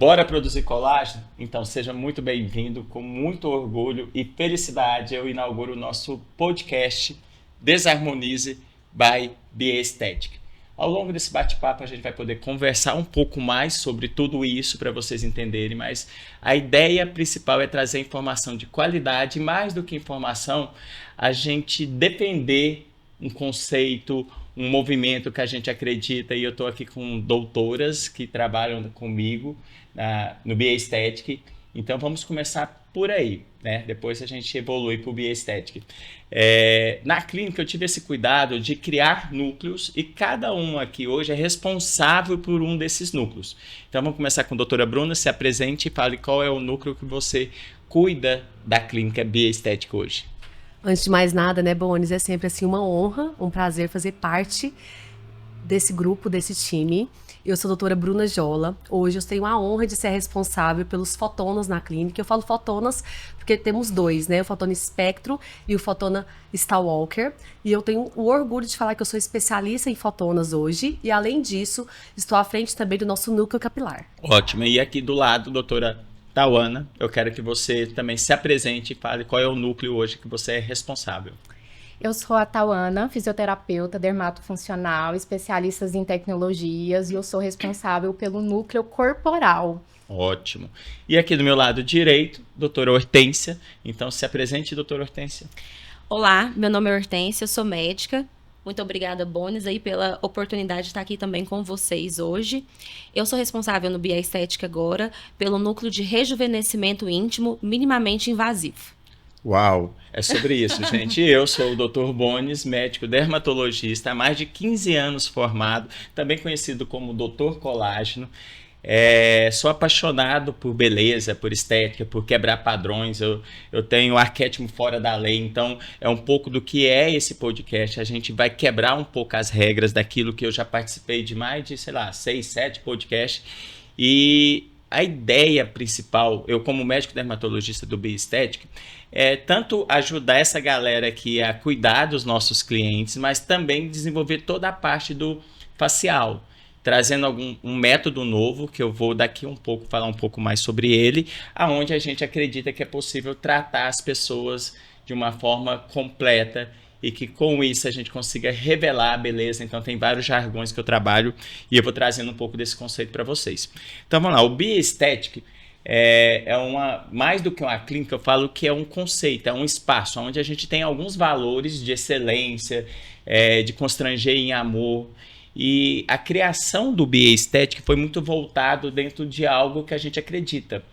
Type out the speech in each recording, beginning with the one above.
Bora produzir colágeno? Então seja muito bem-vindo, com muito orgulho e felicidade eu inauguro o nosso podcast Desarmonize by Bioestética. Ao longo desse bate-papo a gente vai poder conversar um pouco mais sobre tudo isso para vocês entenderem, mas a ideia principal é trazer informação de qualidade e mais do que informação, a gente defender um conceito, um movimento que a gente acredita, e eu estou aqui com doutoras que trabalham comigo no Bioestética. Então vamos começar por aí, né? Depois a gente evolui para o Bioestética. Na clínica eu tive esse cuidado de criar núcleos e cada um aqui hoje é responsável por um desses núcleos. Então vamos começar com a doutora Bruna, se apresente e fale qual é o núcleo que você cuida da clínica Bioestética hoje. Antes de mais nada, né, Bones, é sempre assim uma honra, um prazer fazer parte desse grupo, desse time. Eu sou a doutora Bruna Jola. Hoje eu tenho a honra de ser responsável pelos fotonas na clínica. Eu falo fotonas porque temos dois, né? O fotona Spectro e o fotona Starwalker. E eu tenho o orgulho de falar que eu sou especialista em fotonas hoje. E além disso, estou à frente também do nosso núcleo capilar. Ótimo. E aqui do lado, doutora Tauana, eu quero que você também se apresente e fale qual é o núcleo hoje que você é responsável. Eu sou a Tauana, fisioterapeuta, dermatofuncional, especialista em tecnologias e eu sou responsável pelo núcleo corporal. Ótimo. E aqui do meu lado direito, doutora Hortência. Então se apresente, doutora Hortência. Olá, meu nome é Hortência, eu sou médica. Muito obrigada, Bones, aí pela oportunidade de estar aqui também com vocês hoje. Eu sou responsável no Bioestética agora pelo núcleo de rejuvenescimento íntimo minimamente invasivo. Uau, é sobre isso, gente. Eu sou o Dr. Bones, médico dermatologista, há mais de 15 anos formado, também conhecido como Dr. Colágeno. Sou apaixonado por beleza, por estética, por quebrar padrões. Eu tenho arquétipo fora da lei, então é um pouco do que é esse podcast. A gente vai quebrar um pouco as regras daquilo que eu já participei de mais de, 6, 7 podcasts. E a ideia principal, eu como médico dermatologista do Bioestética, é tanto ajudar essa galera aqui a cuidar dos nossos clientes, mas também desenvolver toda a parte do facial, trazendo um método novo, que eu vou daqui um pouco falar um pouco mais sobre ele, aonde a gente acredita que é possível tratar as pessoas de uma forma completa e que com isso a gente consiga revelar a beleza. Então tem vários jargões que eu trabalho e eu vou trazendo um pouco desse conceito para vocês. Então vamos lá, o Bioestética mais do que uma clínica, eu falo que é um conceito, é um espaço onde a gente tem alguns valores de excelência, de constranger em amor. E a criação do Bioestética foi muito voltado dentro de algo que a gente acredita.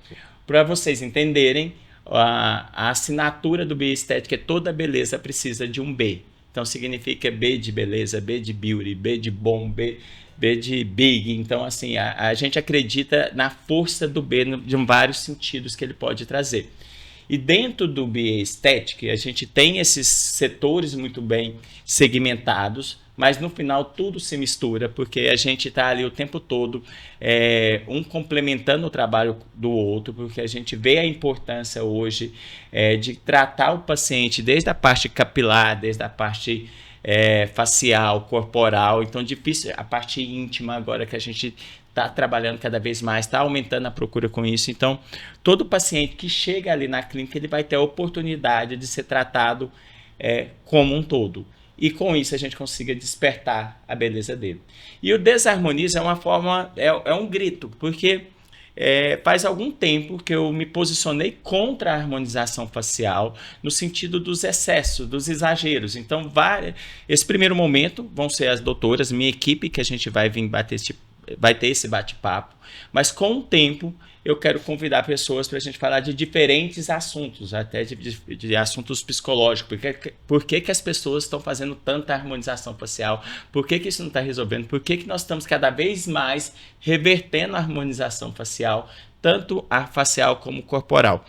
Para vocês entenderem, a assinatura do Bioestética é toda beleza precisa de um B. Então significa B de beleza, B de beauty, B de bom, B de big. Então assim, a gente acredita na força do B de vários sentidos que ele pode trazer. E dentro do Bioestética, a gente tem esses setores muito bem segmentados, mas no final tudo se mistura, porque a gente está ali o tempo todo, um complementando o trabalho do outro, porque a gente vê a importância hoje de tratar o paciente desde a parte capilar, desde a parte facial, corporal. Então difícil a parte íntima agora que a gente está trabalhando cada vez mais, está aumentando a procura com isso. Então, todo paciente que chega ali na clínica, ele vai ter a oportunidade de ser tratado como um todo. E com isso a gente consiga despertar a beleza dele. E o Desarmonize é uma forma, é um grito, porque faz algum tempo que eu me posicionei contra a harmonização facial, no sentido dos excessos, dos exageros. Então, esse primeiro momento vão ser as doutoras, minha equipe, que a gente vai vir vai ter esse bate-papo, mas com o tempo eu quero convidar pessoas para a gente falar de diferentes assuntos, até de assuntos psicológicos. Por que as pessoas estão fazendo tanta harmonização facial? Por que isso não está resolvendo? Por que nós estamos cada vez mais revertendo a harmonização facial, tanto a facial como corporal?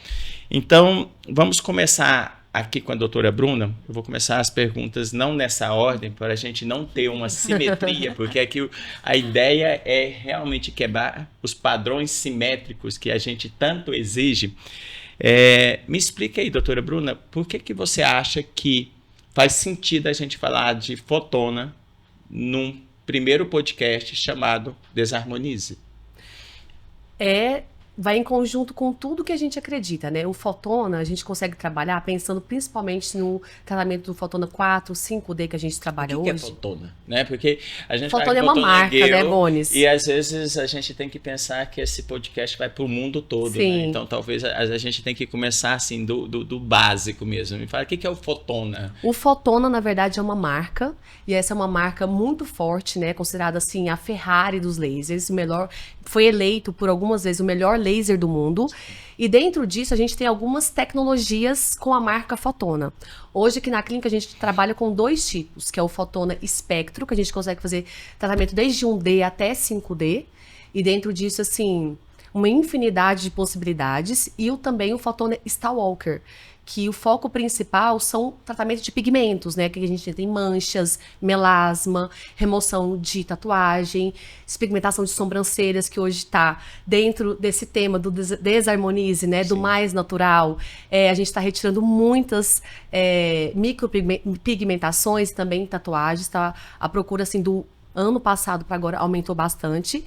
Então, vamos começar aqui com a doutora Bruna. Eu vou começar as perguntas não nessa ordem, para a gente não ter uma simetria, porque aqui a ideia é realmente quebrar os padrões simétricos que a gente tanto exige. Me explica aí, doutora Bruna, por que você acha que faz sentido a gente falar de fotona num primeiro podcast chamado Desarmonize? vai em conjunto com tudo que a gente acredita, né? O fotona, a gente consegue trabalhar pensando principalmente no tratamento do fotona 4, 5D que a gente trabalha O que hoje. é fotona? Né? Porque a gente fala Fotona que é uma fotona marca, gay, né, Bones? e às vezes a gente tem que pensar que esse podcast vai para o mundo todo, né? Sim. Então talvez a gente tem que começar assim do básico mesmo. Me fala, o que é o fotona? O Fotona, na verdade, é uma marca, e essa é uma marca muito forte, né? Considerada assim a Ferrari dos lasers, foi eleito por algumas vezes o melhor laser do mundo. E dentro disso a gente tem algumas tecnologias com a marca Fotona. Hoje aqui na clínica a gente trabalha com 2 tipos, que é o Fotona Espectro, que a gente consegue fazer tratamento desde 1D até 5D. E dentro disso, assim, uma infinidade de possibilidades. E também o Fotona Starwalker, que o foco principal são tratamento de pigmentos, né? Que a gente tem manchas, melasma, remoção de tatuagem, despigmentação de sobrancelhas, que hoje está dentro desse tema do desarmonize, né? Do mais natural. A gente está retirando muitas micropigmentações, também tatuagens, tá? A procura, assim, do ano passado para agora aumentou bastante.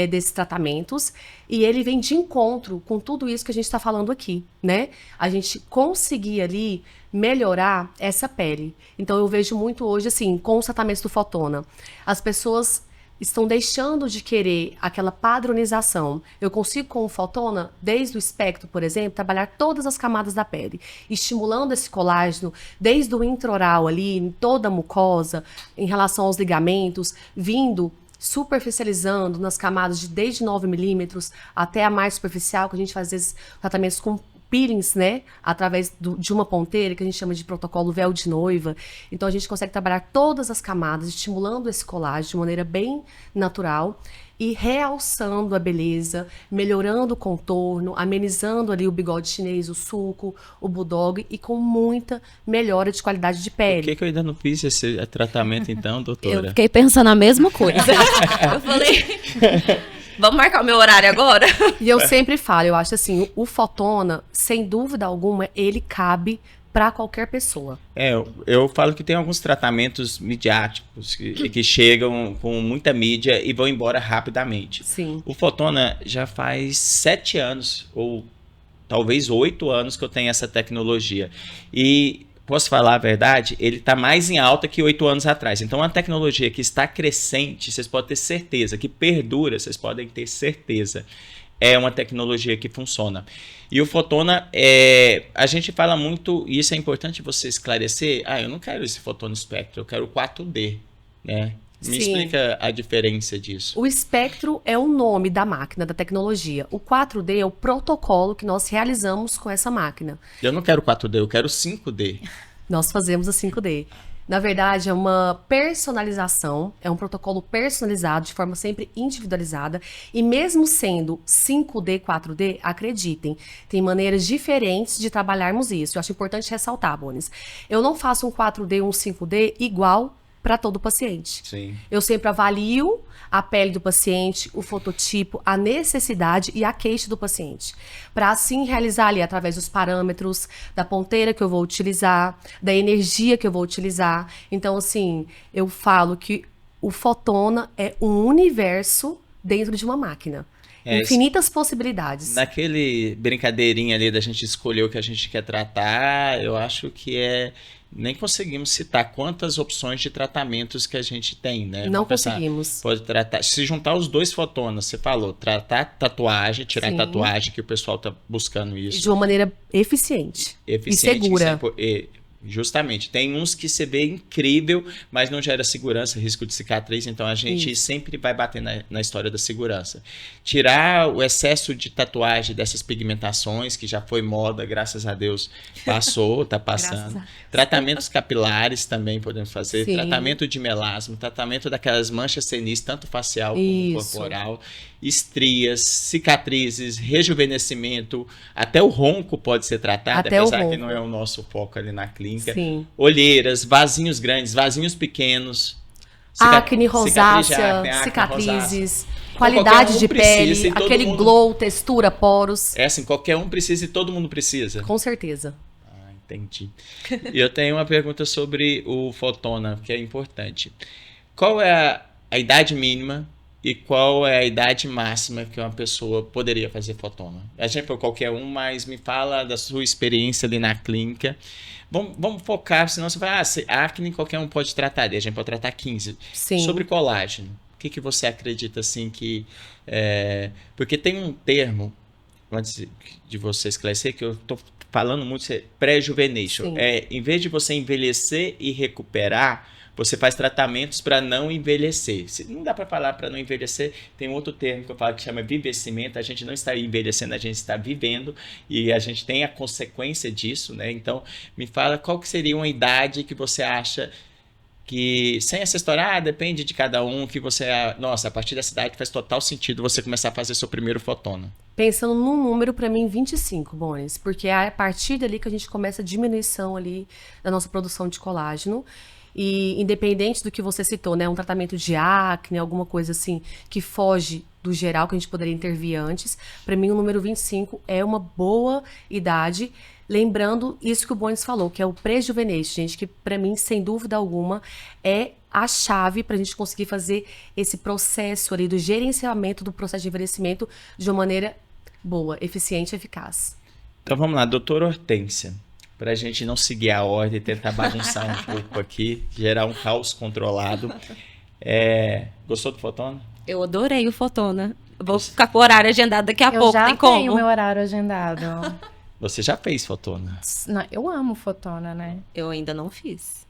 Desses tratamentos, e ele vem de encontro com tudo isso que a gente está falando aqui, né? A gente conseguir ali melhorar essa pele. Então eu vejo muito hoje, assim, com os tratamentos do Fotona, as pessoas estão deixando de querer aquela padronização. Eu consigo com o Fotona, desde o espectro, por exemplo, trabalhar todas as camadas da pele, estimulando esse colágeno, desde o intraoral ali, em toda a mucosa, em relação aos ligamentos, vindo superficializando nas camadas de desde 9 milímetros até a mais superficial, que a gente faz às vezes tratamentos com peelings, né, através de uma ponteira, que a gente chama de protocolo véu de noiva. Então a gente consegue trabalhar todas as camadas, estimulando esse colágeno de maneira bem natural e realçando a beleza, melhorando o contorno, amenizando ali o bigode chinês, o sulco, o bulldog, e com muita melhora de qualidade de pele. Por que eu ainda não fiz esse tratamento então, doutora? Eu fiquei pensando a mesma coisa. Eu falei, vamos marcar o meu horário agora? E eu sempre falo, eu acho assim, o Fotona, sem dúvida alguma, ele cabe para qualquer pessoa. Eu falo que tem alguns tratamentos midiáticos que chegam com muita mídia e vão embora rapidamente. Sim. O Fotona já faz 7 anos, ou talvez 8 anos que eu tenho essa tecnologia. E posso falar a verdade, ele está mais em alta que 8 anos atrás. Então, uma tecnologia que está crescente, vocês podem ter certeza, que perdura, vocês podem ter certeza. É uma tecnologia que funciona. E o Fotona, a gente fala muito, e isso é importante você esclarecer, eu não quero esse Fotona Spectro, eu quero o 4D, né? Me explica a diferença disso. O espectro é o nome da máquina, da tecnologia. O 4D é o protocolo que nós realizamos com essa máquina. Eu não quero 4D, eu quero 5D. Nós fazemos a 5D. Na verdade, é uma personalização, é um protocolo personalizado, de forma sempre individualizada. E mesmo sendo 5D, 4D, acreditem, tem maneiras diferentes de trabalharmos isso. Eu acho importante ressaltar, Bones. Eu não faço um 4D ou um 5D igual para todo paciente. Sim. Eu sempre avalio a pele do paciente, o fototipo, a necessidade e a queixa do paciente, para assim realizar ali através dos parâmetros, da ponteira que eu vou utilizar, da energia que eu vou utilizar. Então, assim, eu falo que o Fotona é um universo dentro de uma máquina. Infinitas possibilidades. Naquele brincadeirinha ali da gente escolher o que a gente quer tratar, eu acho que nem conseguimos citar quantas opções de tratamentos que a gente tem, né? Não conseguimos. Pode tratar, se juntar os 2 Fotonas, você falou, tratar tatuagem, tirar tatuagem, que o pessoal tá buscando isso. De uma maneira eficiente e segura. Justamente, tem uns que você vê incrível, mas não gera segurança, risco de cicatriz, então a gente sempre vai bater na história da segurança. Tirar o excesso de tatuagem dessas pigmentações, que já foi moda, graças a Deus, passou, tá passando. Tratamentos capilares também podemos fazer, tratamento de melasma, tratamento daquelas manchas senis, tanto facial como corporal, estrias, cicatrizes, rejuvenescimento, até o ronco pode ser tratado, apesar que não é o nosso foco ali na clínica. Sim. Olheiras, vasinhos grandes, vasinhos pequenos. Acne, rosácea, cicatrizes, qualidade de pele, aquele glow, textura, poros. Assim, qualquer um precisa e todo mundo precisa. Com certeza. Entendi. E eu tenho uma pergunta sobre o Fotona, que é importante. Qual é a idade mínima e qual é a idade máxima que uma pessoa poderia fazer fotona? A gente for qualquer um, mas me fala da sua experiência ali na clínica. Vamos focar, senão você vai, acne qualquer um pode tratar, a gente pode tratar 15. Sim. Sobre colágeno, o que você acredita assim que... porque tem um termo, antes de você esclarecer, que eu estou falando muito, pré-juvenescence. Em vez de você envelhecer e recuperar, você faz tratamentos para não envelhecer. Se não dá para falar para não envelhecer, tem outro termo que eu falo que chama vivecimento. A gente não está envelhecendo, a gente está vivendo e a gente tem a consequência disso, né? Então, me fala qual que seria uma idade que você acha que, sem essa história, depende de cada um, que você, nossa, a partir dessa idade faz total sentido você começar a fazer seu primeiro fotona. Pensando num número, para mim, 25, Bones, porque é a partir dali que a gente começa a diminuição ali da nossa produção de colágeno. E independente do que você citou, né, um tratamento de acne, alguma coisa assim, que foge do geral, que a gente poderia intervir antes, para mim o número 25 é uma boa idade, lembrando isso que o Bones falou, que é o pré-juvenescence, gente, que para mim, sem dúvida alguma, é a chave para a gente conseguir fazer esse processo ali do gerenciamento do processo de envelhecimento de uma maneira boa, eficiente e eficaz. Então vamos lá, doutora Hortência. Para a gente não seguir a ordem e tentar bagunçar um pouco aqui, gerar um caos controlado. Gostou do fotona? Eu adorei o fotona. Vou ficar com o horário agendado daqui a pouco, tem como? Eu já tenho meu horário agendado. Você já fez fotona? Não, eu amo fotona, né? Eu ainda não fiz.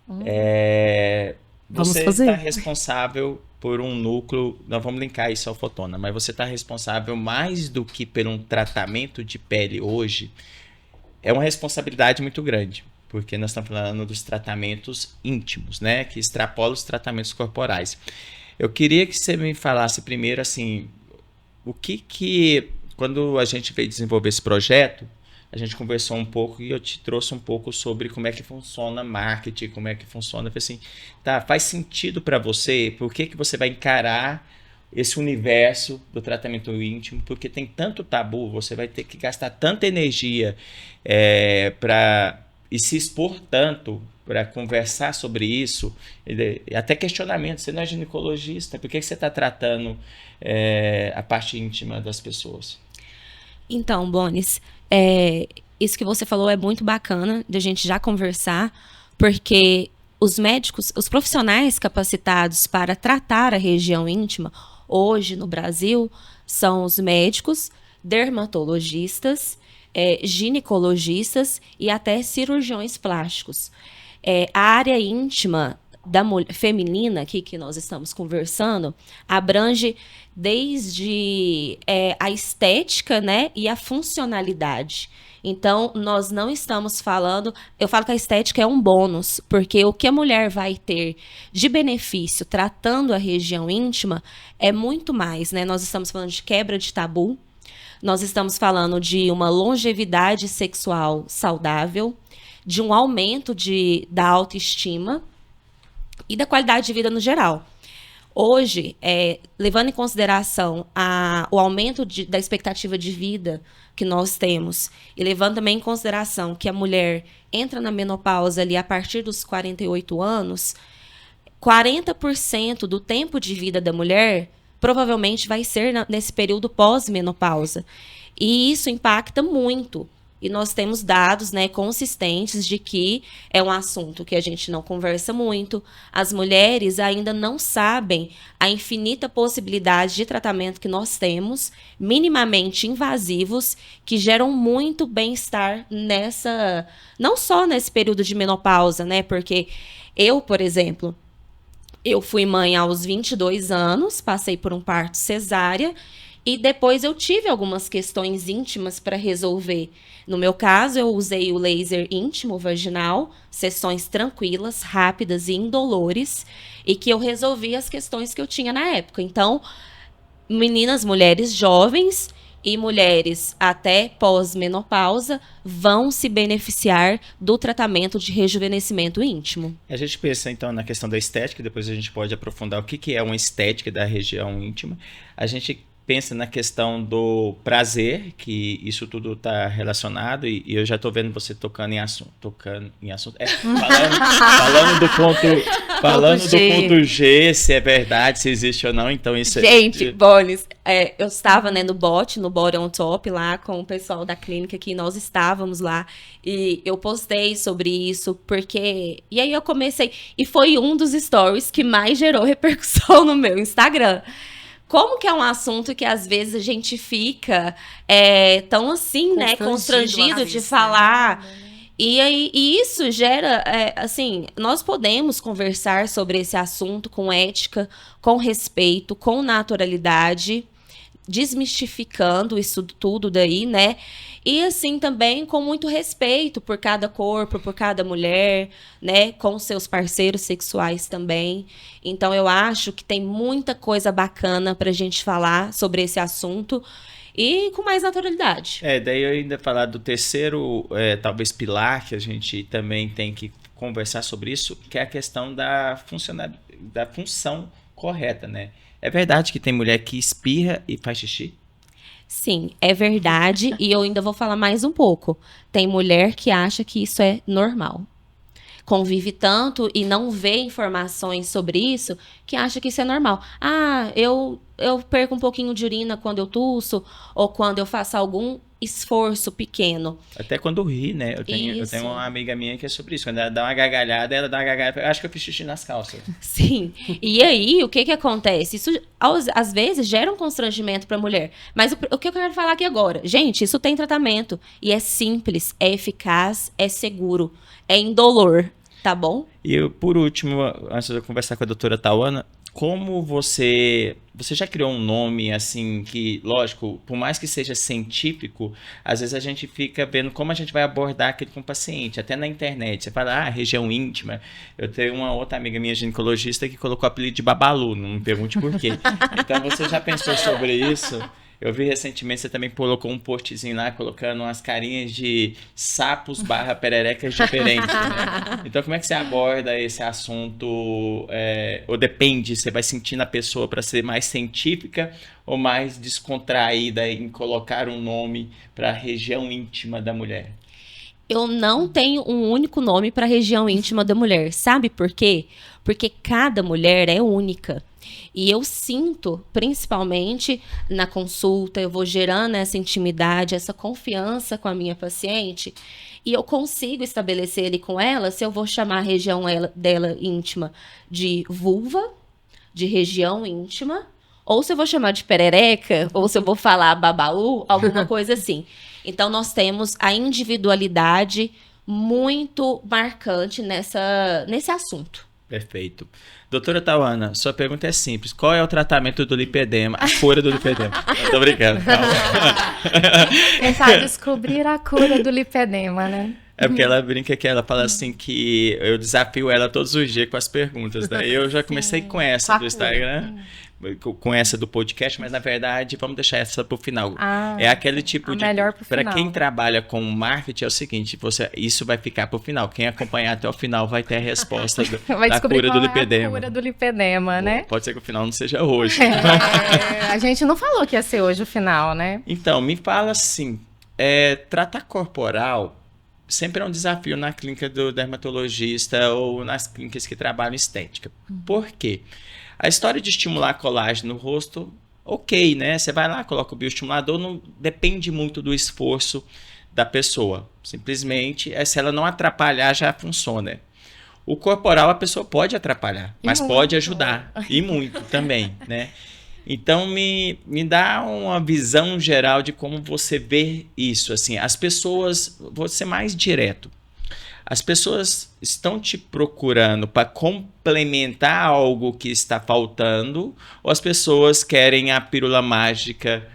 Você está responsável por um núcleo, nós vamos linkar isso ao fotona, mas você está responsável mais do que por um tratamento de pele hoje. É uma responsabilidade muito grande, porque nós estamos falando dos tratamentos íntimos, né? Que extrapolam os tratamentos corporais. Eu queria que você me falasse primeiro, assim, o que quando a gente veio desenvolver esse projeto, a gente conversou um pouco e eu te trouxe um pouco sobre como é que funciona marketing, como é que funciona. Eu falei assim, tá, faz sentido para você? Por que você vai encarar esse universo do tratamento íntimo, porque tem tanto tabu, você vai ter que gastar tanta energia e se expor tanto para conversar sobre isso, até questionamento, você não é ginecologista, por que você está tratando a parte íntima das pessoas? Então, Bones, isso que você falou é muito bacana de a gente já conversar, porque os médicos, os profissionais capacitados para tratar a região íntima, hoje no Brasil, são os médicos, dermatologistas, ginecologistas e até cirurgiões plásticos. A área íntima da mulher, feminina, aqui que nós estamos conversando, abrange desde a estética, né, e a funcionalidade. Então, nós não estamos falando... Eu falo que a estética é um bônus, porque o que a mulher vai ter de benefício tratando a região íntima é muito mais, né? Nós estamos falando de quebra de tabu, nós estamos falando de uma longevidade sexual saudável, de um aumento da autoestima e da qualidade de vida no geral. Hoje, levando em consideração o aumento da expectativa de vida que nós temos, e levando também em consideração que a mulher entra na menopausa ali a partir dos 48 anos, 40% do tempo de vida da mulher provavelmente vai ser nesse período pós-menopausa. E isso impacta muito. E nós temos dados, né, consistentes de que é um assunto que a gente não conversa muito. As mulheres ainda não sabem a infinita possibilidade de tratamento que nós temos, minimamente invasivos, que geram muito bem-estar não só nesse período de menopausa, né? Porque eu, por exemplo, eu fui mãe aos 22 anos, passei por um parto cesárea, e depois eu tive algumas questões íntimas para resolver. No meu caso, eu usei o laser íntimo vaginal, sessões tranquilas, rápidas e indolores, e que eu resolvi as questões que eu tinha na época. Então, meninas, mulheres jovens e mulheres até pós-menopausa vão se beneficiar do tratamento de rejuvenescimento íntimo. A gente pensa, então, na questão da estética, depois a gente pode aprofundar o que é uma estética da região íntima. A gente pensa na questão do prazer, que isso tudo está relacionado, e eu já estou vendo você tocando em assunto. Falando do ponto G, se é verdade, se existe ou não, então isso Gente, Bones, eu estava, né, no Body on Top lá com o pessoal da clínica que nós estávamos lá, e eu postei sobre isso, porque... E aí eu comecei, e foi um dos stories que mais gerou repercussão no meu Instagram. Como que é um assunto que às vezes a gente fica tão assim, né, constrangido de falar. E aí, isso gera, assim, nós podemos conversar sobre esse assunto com ética, com respeito, com naturalidade, desmistificando isso tudo daí, né? E assim também com muito respeito por cada corpo, por cada mulher, né? Com seus parceiros sexuais também. Então eu acho que tem muita coisa bacana pra gente falar sobre esse assunto e com mais naturalidade. Daí eu ainda falar do terceiro, talvez, pilar que a gente também tem que conversar sobre isso, que é a questão da função correta, né? É verdade que tem mulher que espirra e faz xixi? Sim, é verdade. E eu ainda vou falar mais um pouco. Tem mulher que acha que isso é normal. Convive tanto e não vê informações sobre isso que acha que isso é normal. Ah, eu perco um pouquinho de urina quando eu tuço ou quando eu faço algum esforço pequeno. Até quando ri, né? Eu tenho uma amiga minha que é sobre isso. Quando ela dá uma gargalhada, eu acho que eu fiz xixi nas calças. Sim. E aí, o que acontece? Isso, às vezes, gera um constrangimento para a mulher. Mas o que eu quero falar aqui agora? Gente, isso tem tratamento. E é simples, é eficaz, é seguro, é indolor. Tá bom? E por último, antes de eu conversar com a doutora Tauana, como você já criou um nome assim que, lógico, por mais que seja científico, às vezes a gente fica vendo como a gente vai abordar aquele com o paciente, até na internet. Você fala, região íntima. Eu tenho uma outra amiga minha ginecologista que colocou o apelido de Babalu, não me pergunte por quê. Então você já pensou sobre isso? Eu vi recentemente, você também colocou um postzinho lá, colocando umas carinhas de sapos / pererecas diferentes, né? Então, como é que você aborda esse assunto? Ou depende, você vai sentindo a pessoa para ser mais científica ou mais descontraída em colocar um nome para a região íntima da mulher? Eu não tenho um único nome para a região íntima da mulher. Sabe por quê? Porque cada mulher é única. E eu sinto, principalmente na consulta, eu vou gerando essa intimidade, essa confiança com a minha paciente, e eu consigo estabelecer ali com ela se eu vou chamar a região dela íntima de vulva, de região íntima, ou se eu vou chamar de perereca, ou se eu vou falar babaú, alguma coisa assim. Então, nós temos a individualidade muito marcante nesse assunto. Perfeito. Doutora Tauana, sua pergunta é simples. Qual é o tratamento do lipedema, a cura do lipedema? Tô brincando, calma. Tentar descobrir a cura do lipedema, né? É porque ela brinca que ela fala assim que eu desafio ela todos os dias com as perguntas. Daí eu já comecei com essa do Instagram, com essa do podcast, mas na verdade vamos deixar essa pro final. É aquele tipo de... Para final. quem trabalha com marketing é o seguinte, isso vai ficar pro final. Quem acompanhar até o final vai ter a resposta da cura do lipedema. A cura do lipedema, né? Pode ser que o final não seja hoje. A gente não falou que ia ser hoje o final, né? Então, me fala assim, tratar corporal sempre é um desafio na clínica do dermatologista ou nas clínicas que trabalham estética. Por quê? A história de estimular colágeno no rosto, ok, né? Você vai lá, coloca o bioestimulador, não depende muito do esforço da pessoa. Simplesmente, se ela não atrapalhar, já funciona. O corporal, a pessoa pode atrapalhar, mas pode ajudar. E muito também, né? Então, me dá uma visão geral de como você vê isso. Assim, as pessoas, vou ser mais direto, as pessoas estão te procurando para complementar algo que está faltando ou as pessoas querem a pílula mágica?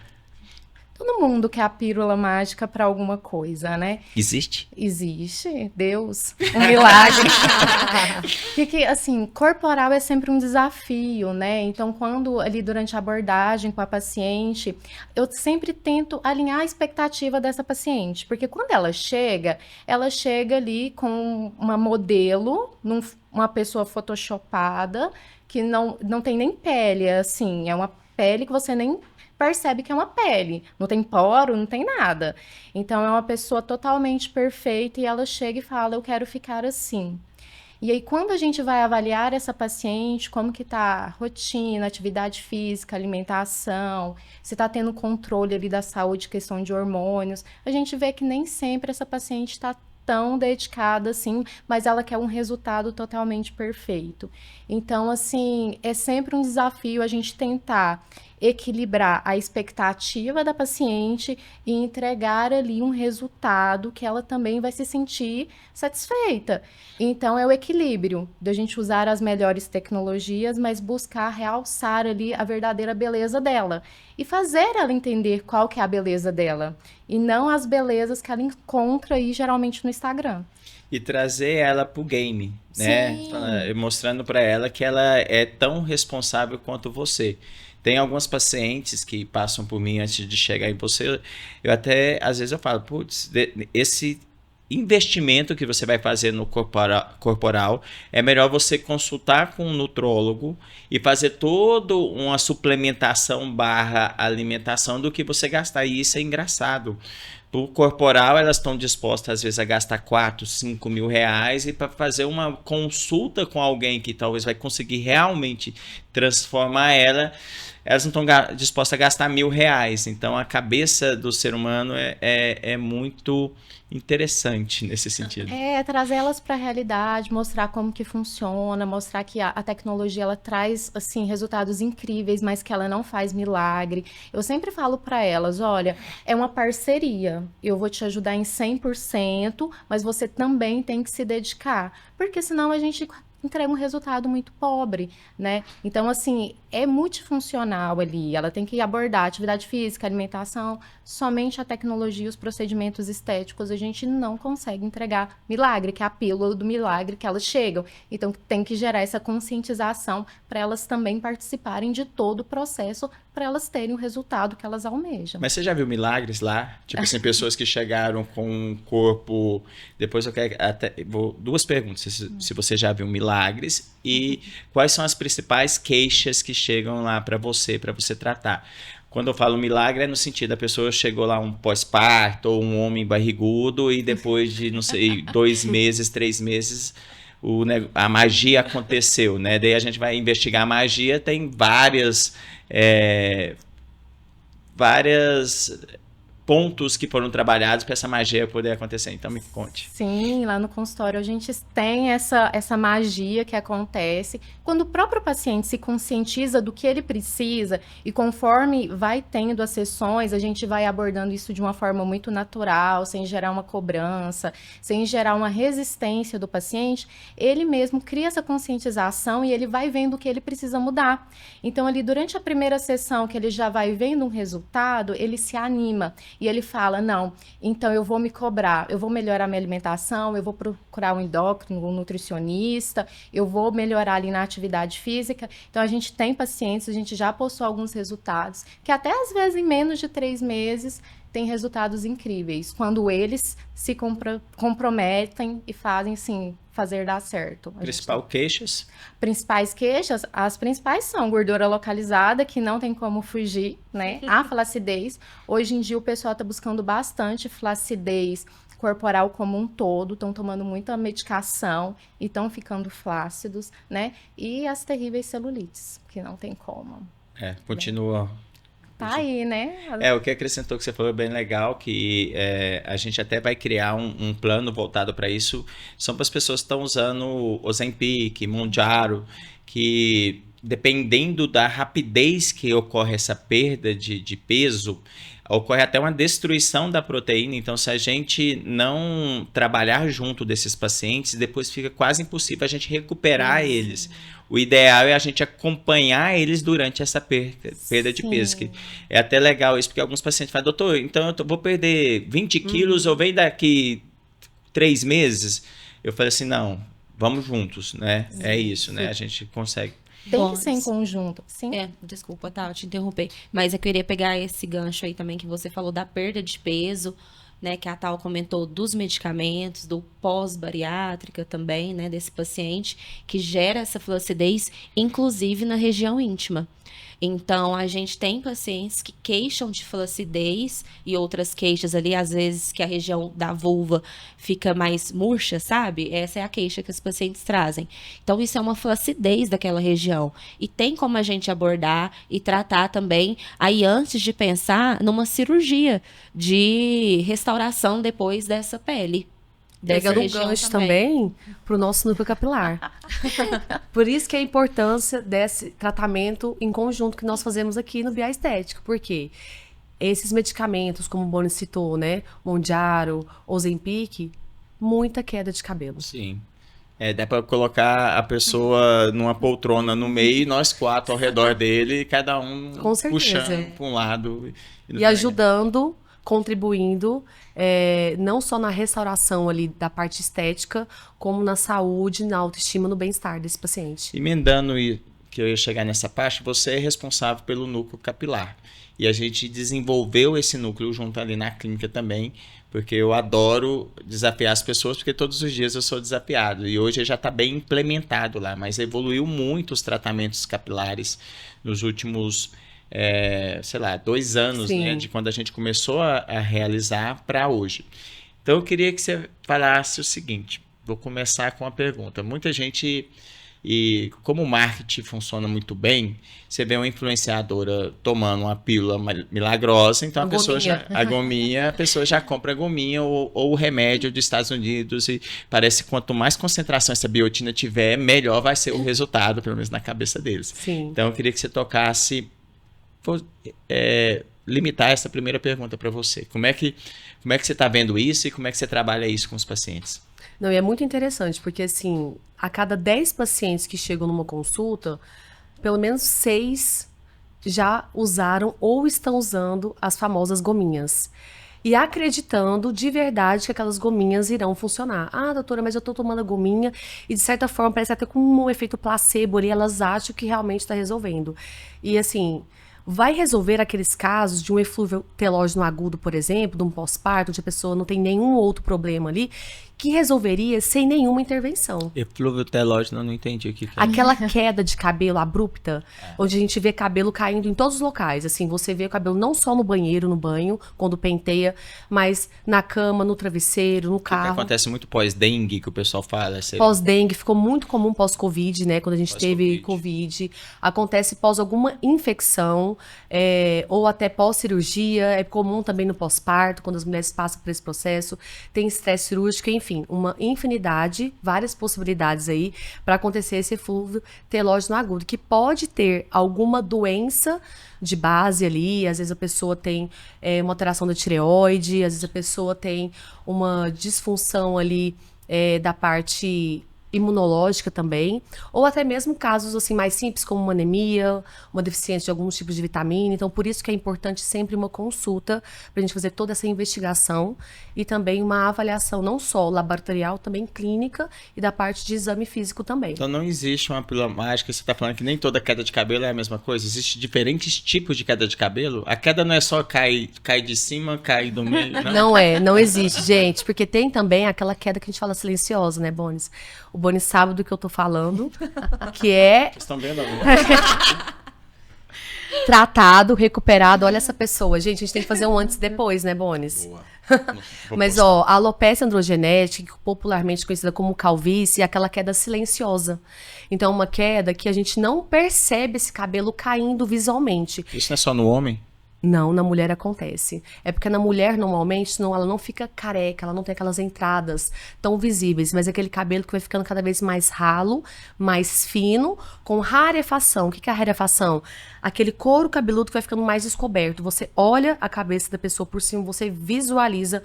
Todo mundo quer a pílula mágica para alguma coisa, né? Existe? Existe. Deus. Um milagre. Porque, assim, corporal é sempre um desafio, né? Então, quando ali durante a abordagem com a paciente, eu sempre tento alinhar a expectativa dessa paciente. Porque quando ela chega ali com uma modelo, uma pessoa photoshopada, que não tem nem pele, assim, é uma pele que você nem percebe que é uma pele, não tem poro, não tem nada. Então é uma pessoa totalmente perfeita e ela chega e fala, eu quero ficar assim. E aí, quando a gente vai avaliar essa paciente, como que tá a rotina, atividade física, alimentação, se tá tendo controle ali da saúde, questão de hormônios, a gente vê que nem sempre essa paciente está tão dedicada assim, mas ela quer um resultado totalmente perfeito. Então, assim, é sempre um desafio a gente tentar equilibrar a expectativa da paciente e entregar ali um resultado que ela também vai se sentir satisfeita. Então, é o equilíbrio da gente usar as melhores tecnologias, mas buscar realçar ali a verdadeira beleza dela e fazer ela entender qual que é a beleza dela e não as belezas que ela encontra aí geralmente no Instagram. E trazer ela pro game, né? Sim. Mostrando para ela que ela é tão responsável quanto você. Tem algumas pacientes que passam por mim antes de chegar em você, eu até, às vezes eu falo, putz, esse investimento que você vai fazer no corporal, é melhor você consultar com um nutrólogo e fazer toda uma suplementação barra alimentação do que você gastar. E isso é engraçado. Por corporal, elas estão dispostas, às vezes, a gastar 4, 5 mil reais e para fazer uma consulta com alguém que talvez vai conseguir realmente transformar ela, elas não estão dispostas a gastar R$1.000. Então, a cabeça do ser humano é muito interessante nesse sentido. É, trazer elas para a realidade, mostrar como que funciona, mostrar que a tecnologia ela traz assim resultados incríveis, mas que ela não faz milagre. Eu sempre falo para elas, olha, é uma parceria. Eu vou te ajudar em 100%, mas você também tem que se dedicar, porque senão a gente entrega um resultado muito pobre, né? Então, assim, é multifuncional ali. Ela tem que abordar atividade física, alimentação, somente a tecnologia, os procedimentos estéticos, a gente não consegue entregar milagre, que é a pílula do milagre que elas chegam. Então, tem que gerar essa conscientização para elas também participarem de todo o processo, para elas terem o resultado que elas almejam. Mas você já viu milagres lá? Tipo assim, pessoas que chegaram com um corpo... Depois eu quero duas perguntas. Se você já viu milagres e quais são as principais queixas que chegam lá para você tratar. Quando eu falo milagre é no sentido, a pessoa chegou lá um pós-parto ou um homem barrigudo e depois de, não sei, 2 meses, 3 meses... a magia aconteceu, né? Daí a gente vai investigar a magia, tem vários pontos que foram trabalhados para essa magia poder acontecer. Então me conte. Sim, lá no consultório a gente tem essa magia que acontece quando o próprio paciente se conscientiza do que ele precisa e conforme vai tendo as sessões, a gente vai abordando isso de uma forma muito natural, sem gerar uma cobrança, sem gerar uma resistência do paciente, ele mesmo cria essa conscientização e ele vai vendo o que ele precisa mudar. Então ali durante a primeira sessão que ele já vai vendo um resultado, ele se anima. E ele fala, não, então eu vou me cobrar, eu vou melhorar minha alimentação, eu vou procurar um endócrino, um nutricionista, eu vou melhorar ali na atividade física. Então a gente tem pacientes, a gente já postou alguns resultados, que até às vezes em menos de 3 meses tem resultados incríveis, quando eles se comprometem e fazem, assim, fazer dar certo. Queixas? Principais queixas, as principais são gordura localizada, que não tem como fugir, né? A flacidez. Hoje em dia o pessoal está buscando bastante flacidez corporal como um todo, estão tomando muita medicação e estão ficando flácidos, né? E as terríveis celulites, que não tem como. Continua... Tá aí, né? O que acrescentou que você falou é bem legal, que a gente até vai criar um plano voltado para isso. São para as pessoas que estão usando Ozempic, Mounjaro, que dependendo da rapidez que ocorre essa perda de peso, ocorre até uma destruição da proteína. Então, se a gente não trabalhar junto desses pacientes, depois fica quase impossível a gente recuperar eles. O ideal é a gente acompanhar eles durante essa perda de peso. Que é até legal isso, porque alguns pacientes falam, doutor, então eu vou perder 20 quilos ou vem daqui 3 meses? Eu falei assim, não, vamos juntos, né? É isso, né? A gente consegue. Tem que ser em conjunto, sim. Desculpa, tá, eu te interromper. Mas eu queria pegar esse gancho aí também que você falou da perda de peso, né, que a Tal comentou dos medicamentos, do pós-bariátrica também, né, desse paciente, que gera essa flacidez, inclusive na região íntima. Então, a gente tem pacientes que queixam de flacidez e outras queixas ali, às vezes que a região da vulva fica mais murcha, sabe? Essa é a queixa que os pacientes trazem. Então, isso é uma flacidez daquela região. E tem como a gente abordar e tratar também, aí antes de pensar numa cirurgia de restauração depois dessa pele. Pegando um gancho também para o nosso núcleo capilar. Por isso que a importância desse tratamento em conjunto que nós fazemos aqui no BA Estética. Porque esses medicamentos, como o Boni citou, né? Monjaro, Ozempic, muita queda de cabelo. Sim. Dá para colocar a pessoa numa poltrona no meio e nós 4 ao redor dele, cada um puxando para um lado. E ajudando, contribuindo, não só na restauração ali da parte estética, como na saúde, na autoestima, no bem-estar desse paciente. Emendando que eu ia chegar nessa parte, você é responsável pelo núcleo capilar. E a gente desenvolveu esse núcleo junto ali na clínica também, porque eu adoro desafiar as pessoas, porque todos os dias eu sou desafiado. E hoje já está bem implementado lá, mas evoluiu muito os tratamentos capilares nos últimos, 2 anos, né, de quando a gente começou a realizar para hoje. Então eu queria que você falasse o seguinte, vou começar com uma pergunta. Muita gente... E como o marketing funciona muito bem, você vê uma influenciadora tomando uma pílula milagrosa, então a pessoa já compra a gominha ou o remédio dos Estados Unidos e parece que quanto mais concentração essa biotina tiver, melhor vai ser o resultado, pelo menos na cabeça deles. Sim. Então eu queria que você tocasse, limitar essa primeira pergunta para você. Como é que você está vendo isso e como é que você trabalha isso com os pacientes? Não, e é muito interessante, porque assim, a cada 10 pacientes que chegam numa consulta, pelo menos 6 já usaram ou estão usando as famosas gominhas. E acreditando de verdade que aquelas gominhas irão funcionar. Ah, doutora, mas eu tô tomando a gominha e de certa forma parece até com um efeito placebo ali, elas acham que realmente está resolvendo. E assim... vai resolver aqueles casos de um eflúvio telógeno agudo, por exemplo, de um pós-parto, onde a pessoa não tem nenhum outro problema ali, que resolveria sem nenhuma intervenção. Eflúvio telógeno, eu não entendi o que é. Aquela queda de cabelo abrupta, onde a gente vê cabelo caindo em todos os locais. Assim, você vê o cabelo não só no banheiro, no banho, quando penteia, mas na cama, no travesseiro, no carro. Acontece muito pós-dengue, que o pessoal fala. Pós-dengue, ficou muito comum pós-Covid, né? Quando a gente teve Covid. Acontece pós alguma infecção, ou até pós-cirurgia. É comum também no pós-parto, quando as mulheres passam por esse processo. Tem estresse cirúrgico, enfim, uma infinidade, várias possibilidades aí para acontecer esse eflúvio telógeno agudo, que pode ter alguma doença de base ali, às vezes a pessoa tem uma alteração da tireoide, às vezes a pessoa tem uma disfunção ali da parte imunológica também, ou até mesmo casos assim mais simples como uma anemia, uma deficiência de alguns tipos de vitamina. Então, por isso que é importante sempre uma consulta para a gente fazer toda essa investigação e também uma avaliação não só laboratorial, também clínica e da parte de exame físico também. Então, não existe uma pílula mágica. Você está falando que nem toda queda de cabelo é a mesma coisa? Existem diferentes tipos de queda de cabelo? A queda não é só cair de cima, cair do meio? Não existe, gente, porque tem também aquela queda que a gente fala silenciosa, né, Bonis? O Bonis sabe do que eu tô falando, que é... Vocês estão vendo? Tratado, recuperado. Olha essa pessoa. Gente, a gente tem que fazer um antes e depois, né, Bonis? Boa. Mas, ó, a alopecia androgenética, popularmente conhecida como calvície, é aquela queda silenciosa. Então, uma queda que a gente não percebe esse cabelo caindo visualmente. Isso não é só no homem? Não, na mulher acontece. É porque na mulher, normalmente, ela não fica careca, ela não tem aquelas entradas tão visíveis, mas é aquele cabelo que vai ficando cada vez mais ralo, mais fino, com rarefação. O que é a rarefação? Aquele couro cabeludo que vai ficando mais descoberto. Você olha a cabeça da pessoa por cima, você visualiza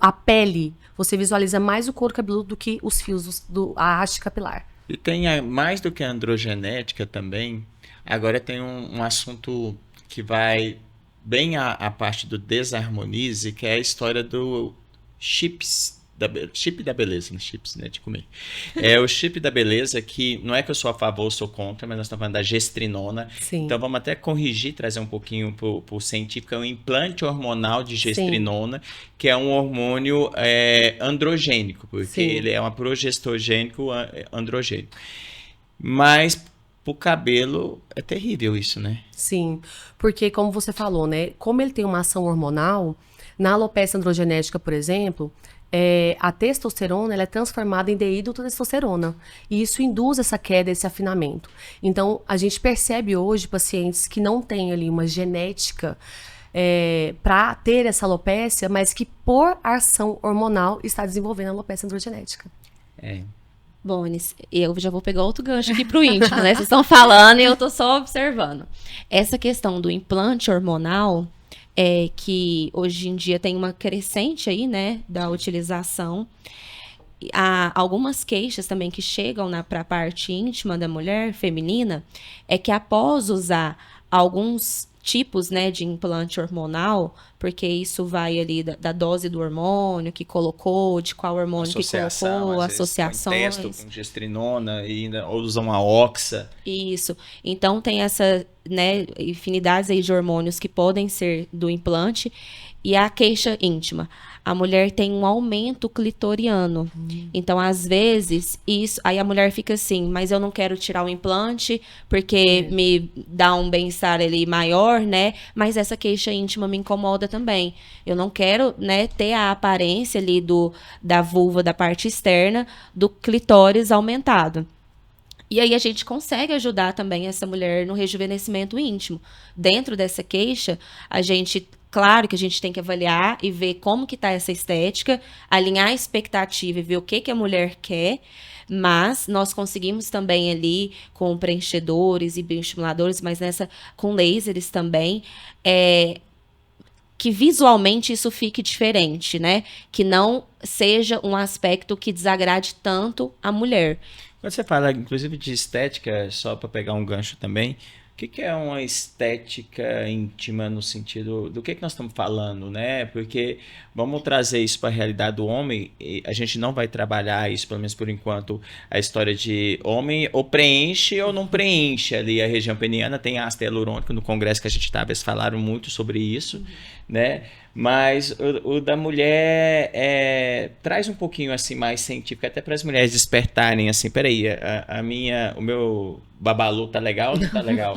a pele, você visualiza mais o couro cabeludo do que os fios, a haste capilar. E tem mais do que a androgenética também. Agora tem um assunto que vai... bem a parte do desarmonize, que é a história do chip da beleza, não chips, né, de comer. É o chip da beleza, que não é que eu sou a favor ou sou contra, mas nós estamos falando da gestrinona. Sim. Então vamos até corrigir, trazer um pouquinho para o científico, é um implante hormonal de gestrinona, sim, que é um hormônio androgênico, porque sim, ele é um progestogênico androgênico. Mas pro cabelo é terrível isso, né? Sim, porque como você falou, né? Como ele tem uma ação hormonal, na alopecia androgenética, por exemplo, a testosterona ela é transformada em deidrotestosterona. E isso induz essa queda, esse afinamento. Então, a gente percebe hoje pacientes que não têm ali uma genética para ter essa alopecia, mas que por ação hormonal está desenvolvendo a alopecia androgenética. Bones, eu já vou pegar outro gancho aqui pro íntimo, né? Vocês estão falando e eu tô só observando. Essa questão do implante hormonal, que hoje em dia tem uma crescente aí, né, da utilização. Há algumas queixas também que chegam para a parte íntima da mulher feminina, é que após usar alguns tipos, né, de implante hormonal, porque isso vai ali da dose do hormônio que colocou, de qual hormônio que colocou, associações. Testo com gestrinona e ainda usam a oxa. Isso. Então tem essa, né, infinidades aí de hormônios que podem ser do implante. E a queixa íntima. A mulher tem um aumento clitoriano. Então, às vezes, isso. Aí a mulher fica assim, mas eu não quero tirar o implante porque me dá um bem-estar ali maior, né? Mas essa queixa íntima me incomoda também. Eu não quero, né, ter a aparência ali da vulva, da parte externa, do clitóris aumentado. E aí a gente consegue ajudar também essa mulher no rejuvenescimento íntimo. Dentro dessa queixa, claro que a gente tem que avaliar e ver como que tá essa estética, alinhar a expectativa e ver o que a mulher quer, mas nós conseguimos também ali com preenchedores e bioestimuladores, mas com lasers também, que visualmente isso fique diferente, né? Que não seja um aspecto que desagrade tanto a mulher. Quando você fala, inclusive, de estética, só para pegar um gancho também, o que é uma estética íntima no sentido do que nós estamos falando, né? Porque vamos trazer isso para a realidade do homem, e a gente não vai trabalhar isso, pelo menos por enquanto, a história de homem ou preenche ou não preenche ali a região peniana. Tem ácido hialurônico no congresso que a gente estava, eles falaram muito sobre isso, né? Mas o da mulher traz um pouquinho assim mais científico, até para as mulheres despertarem assim, peraí, o meu Babalu tá legal ou não tá legal?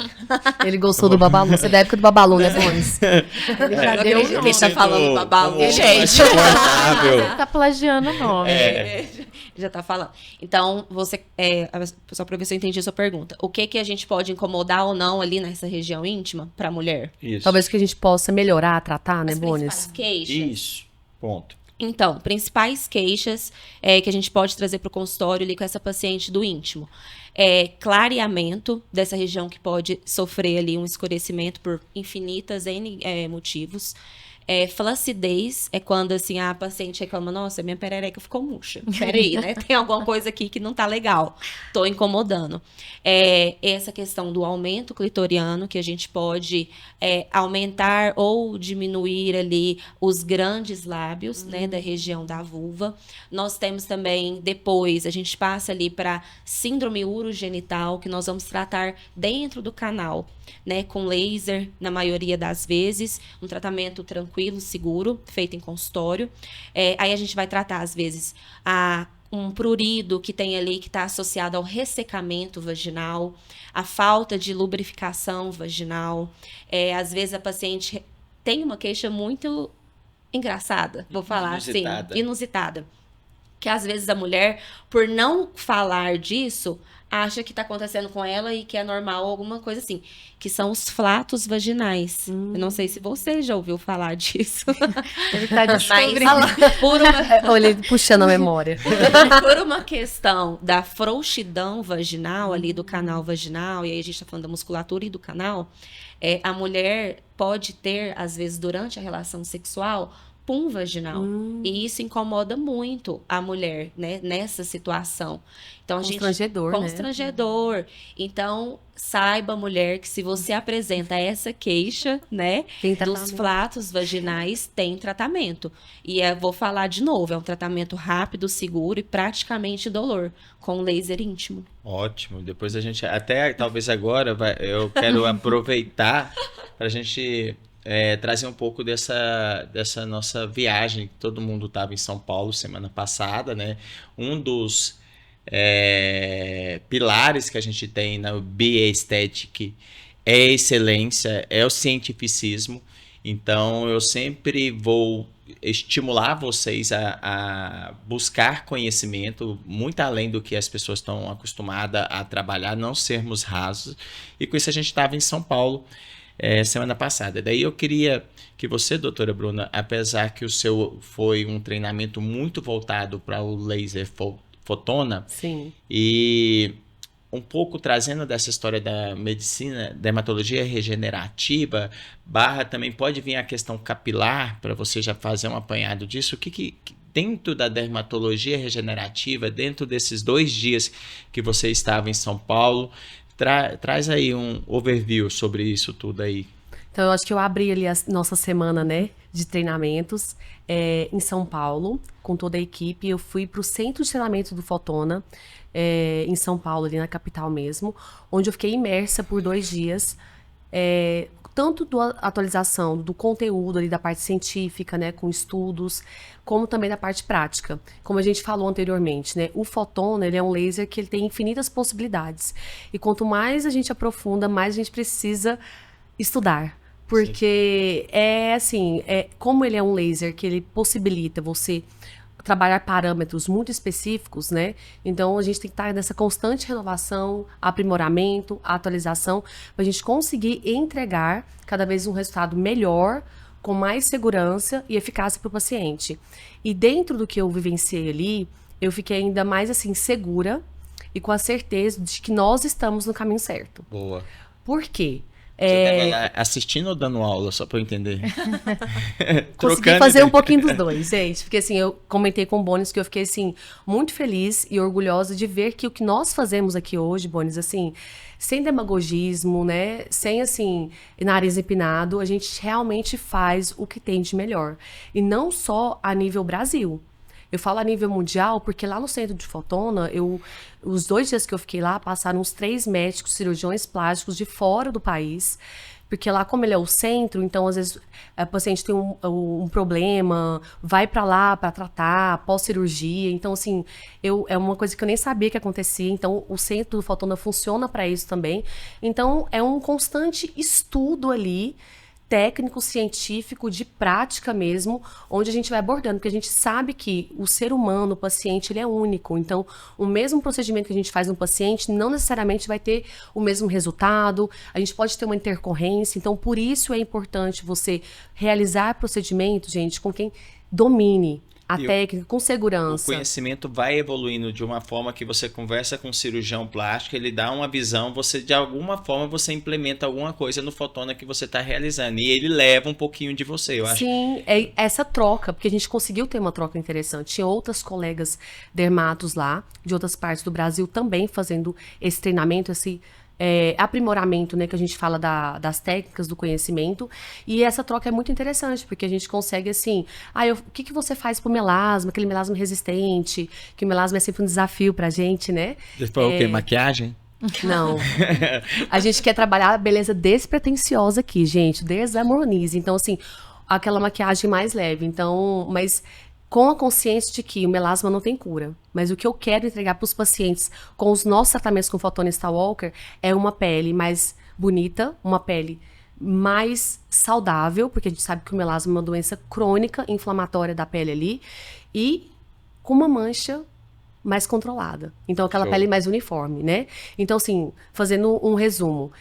Ele gostou do Babalu. Você é da época do Babalu, né, Bones? Ele já deu o nome. Ele tá falando Babalu, gente. Tá plagiando o nome. Já tá falando. Então, só pra ver se eu entendi a sua pergunta. O que a gente pode incomodar ou não ali nessa região íntima pra mulher? Isso. Talvez que a gente possa melhorar, tratar, né, Bones? As queixas. Isso, ponto. Então, principais queixas que a gente pode trazer para o consultório ali com essa paciente do íntimo. Clareamento dessa região que pode sofrer ali um escurecimento por infinitas motivos. Flacidez é quando assim, a paciente reclama, nossa, minha perereca ficou murcha. Peraí, né? Tem alguma coisa aqui que não tá legal. Tô incomodando. Essa questão do aumento clitoriano, que a gente pode aumentar ou diminuir ali os grandes lábios, né, da região da vulva. Nós temos também, depois, a gente passa ali para síndrome urogenital, que nós vamos tratar dentro do canal, né, com laser, na maioria das vezes, um tratamento tranquilo, seguro, feito em consultório. Aí a gente vai tratar, às vezes, um prurido que tem ali, que está associado ao ressecamento vaginal, a falta de lubrificação vaginal. Às vezes a paciente tem uma queixa muito engraçada, vou falar assim, inusitada. Que às vezes a mulher, por não falar disso, acha que está acontecendo com ela e que é normal alguma coisa assim, que são os flatos vaginais. Eu não sei se você já ouviu falar disso. Ele tá descobrindo. Olha, ele puxando a memória. Por uma questão da frouxidão vaginal ali do canal vaginal, e aí a gente está falando da musculatura e do canal, a mulher pode ter, às vezes, durante a relação sexual, pum vaginal. E isso incomoda muito a mulher, né, nessa situação. Então, constrangedor. Então, saiba, mulher, que se você apresenta essa queixa, né, dos flatos vaginais, tem tratamento. E vou falar de novo, é um tratamento rápido, seguro e praticamente indolor, com laser íntimo. Ótimo. Depois a gente, até talvez agora, eu quero aproveitar para a gente trazer um pouco dessa nossa viagem. Todo mundo estava em São Paulo semana passada, né? Um dos pilares que a gente tem na BA Aesthetic é a excelência, é o cientificismo. Então, eu sempre vou estimular vocês a buscar conhecimento muito além do que as pessoas estão acostumadas a trabalhar, não sermos rasos. E com isso a gente estava em São Paulo semana passada. Daí eu queria que você, doutora Bruna, apesar que o seu foi um treinamento muito voltado para o laser fotona, Sim. e um pouco trazendo dessa história da medicina, dermatologia regenerativa, também pode vir a questão capilar, para você já fazer um apanhado disso. O que dentro da dermatologia regenerativa, dentro desses 2 dias que você estava em São Paulo, traz aí um overview sobre isso tudo aí. Então, eu acho que eu abri ali a nossa semana, né, de treinamentos em São Paulo, com toda a equipe. Eu fui para o centro de treinamento do Fotona, em São Paulo, ali na capital mesmo, onde eu fiquei imersa por 2 dias, tanto da atualização do conteúdo ali da parte científica, né, com estudos, como também da parte prática. Como a gente falou anteriormente, né, o Fotona, ele é um laser que ele tem infinitas possibilidades. E quanto mais a gente aprofunda, mais a gente precisa estudar. Porque como ele é um laser que ele possibilita você trabalhar parâmetros muito específicos, né? Então a gente tem que estar nessa constante renovação, aprimoramento, atualização, para a gente conseguir entregar cada vez um resultado melhor, com mais segurança e eficácia para o paciente. E dentro do que eu vivenciei ali, eu fiquei ainda mais assim segura e com a certeza de que nós estamos no caminho certo. Boa. Por quê? Você estava lá assistindo ou dando aula, só para eu entender? Consegui fazer um pouquinho dos dois, gente. Porque assim, eu comentei com o Bonis que eu fiquei assim, muito feliz e orgulhosa de ver que o que nós fazemos aqui hoje, Bonis, assim, sem demagogismo, né? Sem assim, nariz empinado, a gente realmente faz o que tem de melhor. E não só a nível Brasil. Eu falo a nível mundial porque lá no centro de Fotona, os 2 dias que eu fiquei lá, passaram uns 3 médicos, cirurgiões plásticos de fora do país. Porque lá, como ele é o centro, então às vezes a paciente tem um problema, vai para lá para tratar, pós-cirurgia. Então, assim, é uma coisa que eu nem sabia que acontecia. Então, o centro do Fotona funciona para isso também. Então, é um constante estudo ali, técnico, científico, de prática mesmo, onde a gente vai abordando, porque a gente sabe que o ser humano, o paciente, ele é único. Então, o mesmo procedimento que a gente faz no paciente não necessariamente vai ter o mesmo resultado, a gente pode ter uma intercorrência. Então, por isso é importante você realizar procedimentos, gente, com quem domine a técnica, com segurança. O conhecimento vai evoluindo de uma forma que você conversa com um cirurgião plástico, ele dá uma visão, você de alguma forma você implementa alguma coisa no Fotona que você está realizando, e ele leva um pouquinho de você, eu acho. Sim, é essa troca, porque a gente conseguiu ter uma troca interessante. Tinha outras colegas dermatos lá, de outras partes do Brasil, também fazendo esse treinamento, esse aprimoramento, né, que a gente fala das técnicas do conhecimento, e essa troca é muito interessante, porque a gente consegue assim, o que você faz pro melasma, aquele melasma resistente, que o melasma é sempre um desafio pra gente, né? Você falou o quê? Maquiagem? Não. A gente quer trabalhar a beleza despretensiosa aqui, gente, desarmonize. Então, assim, aquela maquiagem mais leve. Então, mas com a consciência de que o melasma não tem cura. Mas o que eu quero entregar para os pacientes com os nossos tratamentos com Fotona Stalwalker é uma pele mais bonita, uma pele mais saudável, porque a gente sabe que o melasma é uma doença crônica, inflamatória da pele ali, e com uma mancha mais controlada. Então, aquela pele mais uniforme, né? Então, assim, fazendo um resumo,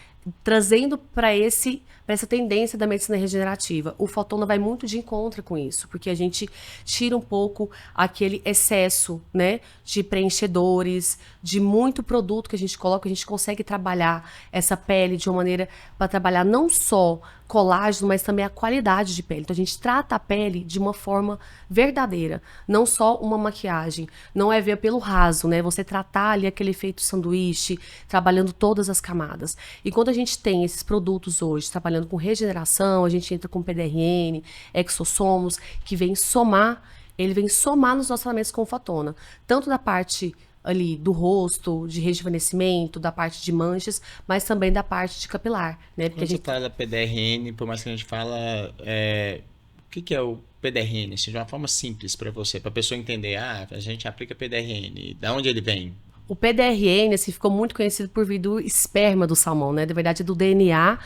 trazendo para essa tendência da medicina regenerativa. O Fotona vai muito de encontro com isso, porque a gente tira um pouco aquele excesso, né, de preenchedores, de muito produto que a gente coloca, a gente consegue trabalhar essa pele de uma maneira para trabalhar não só colágeno, mas também a qualidade de pele. Então a gente trata a pele de uma forma verdadeira, não só uma maquiagem. Não é ver pelo raso, né? Você tratar ali aquele efeito sanduíche, trabalhando todas as camadas. E quando a gente tem esses produtos hoje, trabalhando com regeneração, a gente entra com PDRN, exossomos, que vem somar, ele vem somar nos nossos tratamentos com Fotona. Tanto da parte ali do rosto, de rejuvenescimento, da parte de manchas, mas também da parte de capilar, né? Porque quando a gente fala PDRN, por mais que a gente fala, o que é o PDRN? Assim, de uma forma simples para você, para a pessoa entender, a gente aplica PDRN, da onde ele vem? O PDRN, assim, ficou muito conhecido por vir do esperma do salmão, né? Na verdade, é do DNA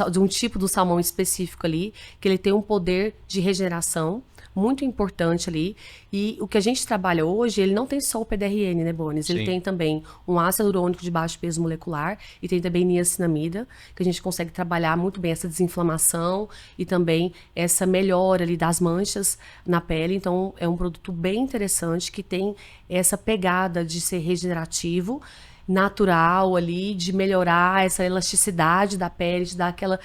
de um tipo do salmão específico ali, que ele tem um poder de regeneração muito importante ali. E o que a gente trabalha hoje, ele não tem só o PDRN, né, Bones? Ele Sim. tem também um ácido hialurônico de baixo peso molecular e tem também niacinamida, que a gente consegue trabalhar muito bem essa desinflamação e também essa melhora ali das manchas na pele. Então, é um produto bem interessante que tem essa pegada de ser regenerativo, natural ali, de melhorar essa elasticidade da pele, de dar aquela...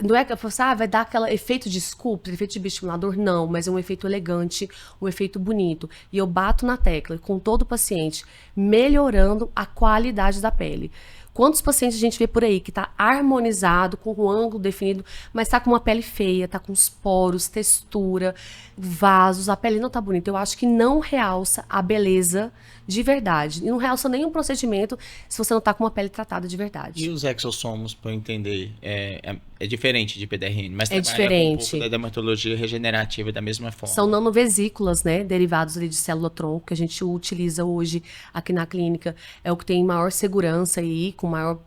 Não é que vai dar aquele efeito de sculptor, efeito de bioestimulador, não, mas é um efeito elegante, um efeito bonito. E eu bato na tecla com todo paciente, melhorando a qualidade da pele. Quantos pacientes a gente vê por aí que tá harmonizado, com um ângulo definido, mas tá com uma pele feia, tá com os poros, textura, vasos, a pele não tá bonita. Eu acho que não realça a beleza de verdade. E não realça nenhum procedimento se você não tá com uma pele tratada de verdade. E os exossomos, para eu entender, é diferente de PDRN, mas É trabalha com um diferente. pouco da dermatologia regenerativa da mesma forma. São nanovesículas, né, derivados ali de célula-tronco, que a gente utiliza hoje aqui na clínica. É o que tem maior segurança aí, com maior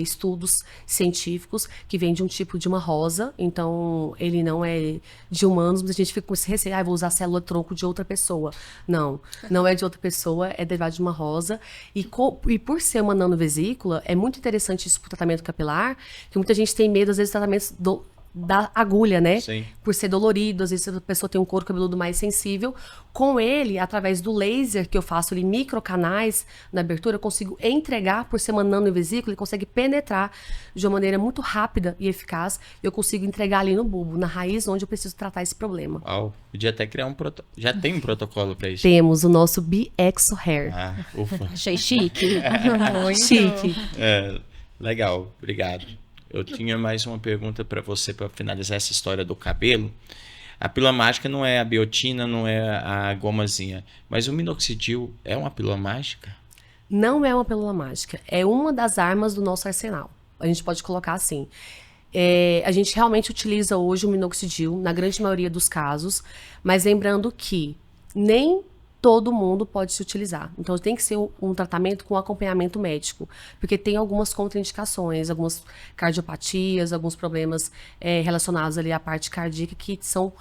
estudos científicos, que vem de um tipo de uma rosa. Então, ele não é de humanos, mas a gente fica com esse receio, vou usar célula-tronco de outra pessoa. Não, não é de outra pessoa, é derivado de uma rosa. E por ser uma nanovesícula, é muito interessante isso para o tratamento capilar, que muita gente tem medo, às vezes, de tratamentos da agulha, né? Sim. Por ser dolorido, às vezes a pessoa tem um couro cabeludo mais sensível. Com ele, através do laser que eu faço ali, microcanais na abertura, eu consigo entregar, por ser uma nanovesícula, ele consegue penetrar de uma maneira muito rápida e eficaz. Eu consigo entregar ali no bulbo, na raiz, onde eu preciso tratar esse problema. Uau, podia até criar já tem um protocolo para isso. Temos o nosso BXO Hair. Ah, ufa. Achei chique. Muito. Chique. Legal, obrigado. Eu tinha mais uma pergunta para você para finalizar essa história do cabelo. A pílula mágica não é a biotina, não é a gomazinha, mas o minoxidil é uma pílula mágica? Não é uma pílula mágica, é uma das armas do nosso arsenal. A gente pode colocar assim. A gente realmente utiliza hoje o minoxidil, na grande maioria dos casos, mas lembrando que nem todo mundo pode se utilizar. Então, tem que ser um tratamento com acompanhamento médico, porque tem algumas contraindicações, algumas cardiopatias, alguns problemas relacionados ali à parte cardíaca que são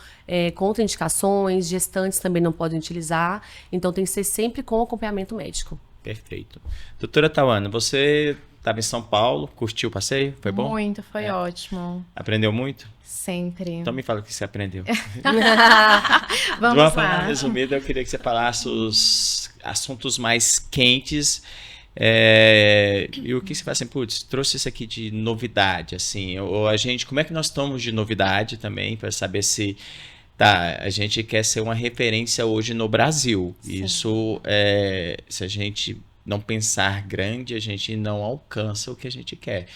contraindicações, gestantes também não podem utilizar, então tem que ser sempre com acompanhamento médico. Perfeito. Doutora Tauana, você estava em São Paulo, curtiu o passeio? Foi bom? Muito, foi ótimo. Aprendeu muito? Sempre. Então me fala o que você aprendeu. Vamos De uma forma lá. resumida, eu queria que você falasse os assuntos mais quentes. E o que você fala assim, putz, trouxe isso aqui de novidade, assim, ou a gente, como é que nós estamos de novidade também, para saber se, a gente quer ser uma referência hoje no Brasil. Sim. Isso, se a gente não pensar grande, a gente não alcança o que a gente quer.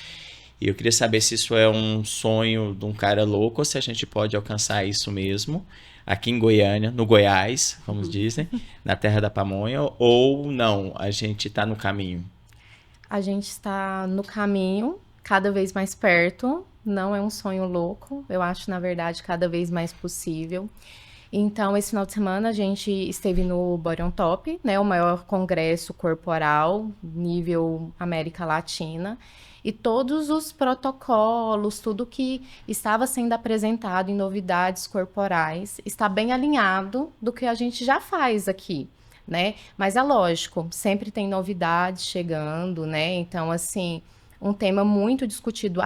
E eu queria saber se isso é um sonho de um cara louco ou se a gente pode alcançar isso mesmo aqui em Goiânia, no Goiás, como dizem, na terra da pamonha, ou não, a gente está no caminho. A gente está no caminho, cada vez mais perto. Não é um sonho louco, eu acho, na verdade, cada vez mais possível. Então, esse final de semana a gente esteve no Body on Top, né, o maior congresso corporal nível América Latina. E todos os protocolos, tudo que estava sendo apresentado em novidades corporais, está bem alinhado do que a gente já faz aqui, né? Mas é lógico, sempre tem novidades chegando, né? Então, assim, um tema muito discutido,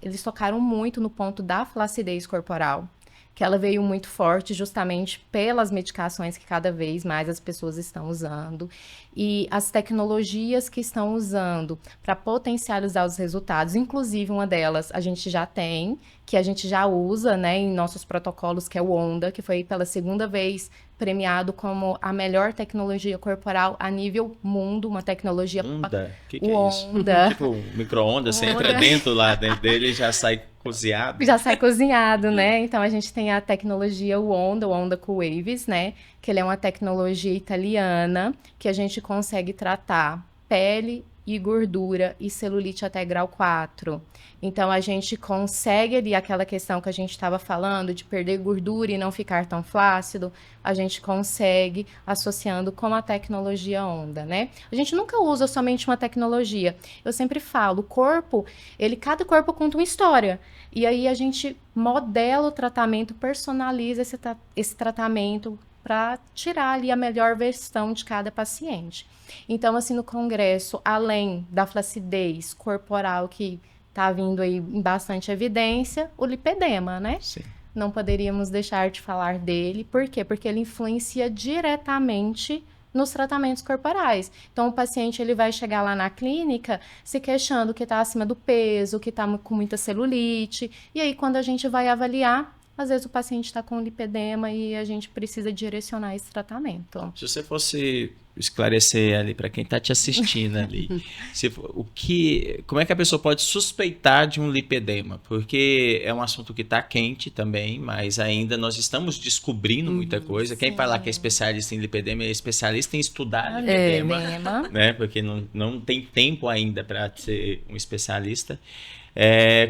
eles tocaram muito no ponto da flacidez corporal, que ela veio muito forte justamente pelas medicações que cada vez mais as pessoas estão usando e as tecnologias que estão usando para potencializar os resultados. Inclusive, uma delas a gente já tem, que a gente já usa, né, em nossos protocolos, que é o Onda, que foi pela segunda vez premiado como a melhor tecnologia corporal a nível mundo, uma tecnologia... Onda? O que o é isso? Onda. Tipo, micro-ondas, você entra dentro dele e já sai cozinhado. Já sai cozinhado, né? Então, a gente tem a tecnologia o Onda Cool Waves, né? Que ele é uma tecnologia italiana que a gente consegue tratar pele e gordura e celulite até grau 4. Então, a gente consegue ali aquela questão que a gente estava falando de perder gordura e não ficar tão flácido, a gente consegue associando com a tecnologia Onda, né? A gente nunca usa somente uma tecnologia. Eu sempre falo, cada corpo conta uma história. E aí a gente modela o tratamento, personaliza esse tratamento para tirar ali a melhor versão de cada paciente. Então, assim, no congresso, além da flacidez corporal que está vindo aí em bastante evidência, o lipedema, né? Sim. Não poderíamos deixar de falar dele. Por quê? Porque ele influencia diretamente nos tratamentos corporais. Então, o paciente ele vai chegar lá na clínica se queixando que está acima do peso, que está com muita celulite. E aí, quando a gente vai avaliar, às vezes o paciente está com lipedema e a gente precisa direcionar esse tratamento. Se você fosse esclarecer ali para quem está te assistindo ali, como é que a pessoa pode suspeitar de um lipedema? Porque é um assunto que está quente também, mas ainda nós estamos descobrindo muita coisa. Quem fala que é especialista em lipedema é especialista em estudar lipedema, né? Porque não tem tempo ainda para ser um especialista.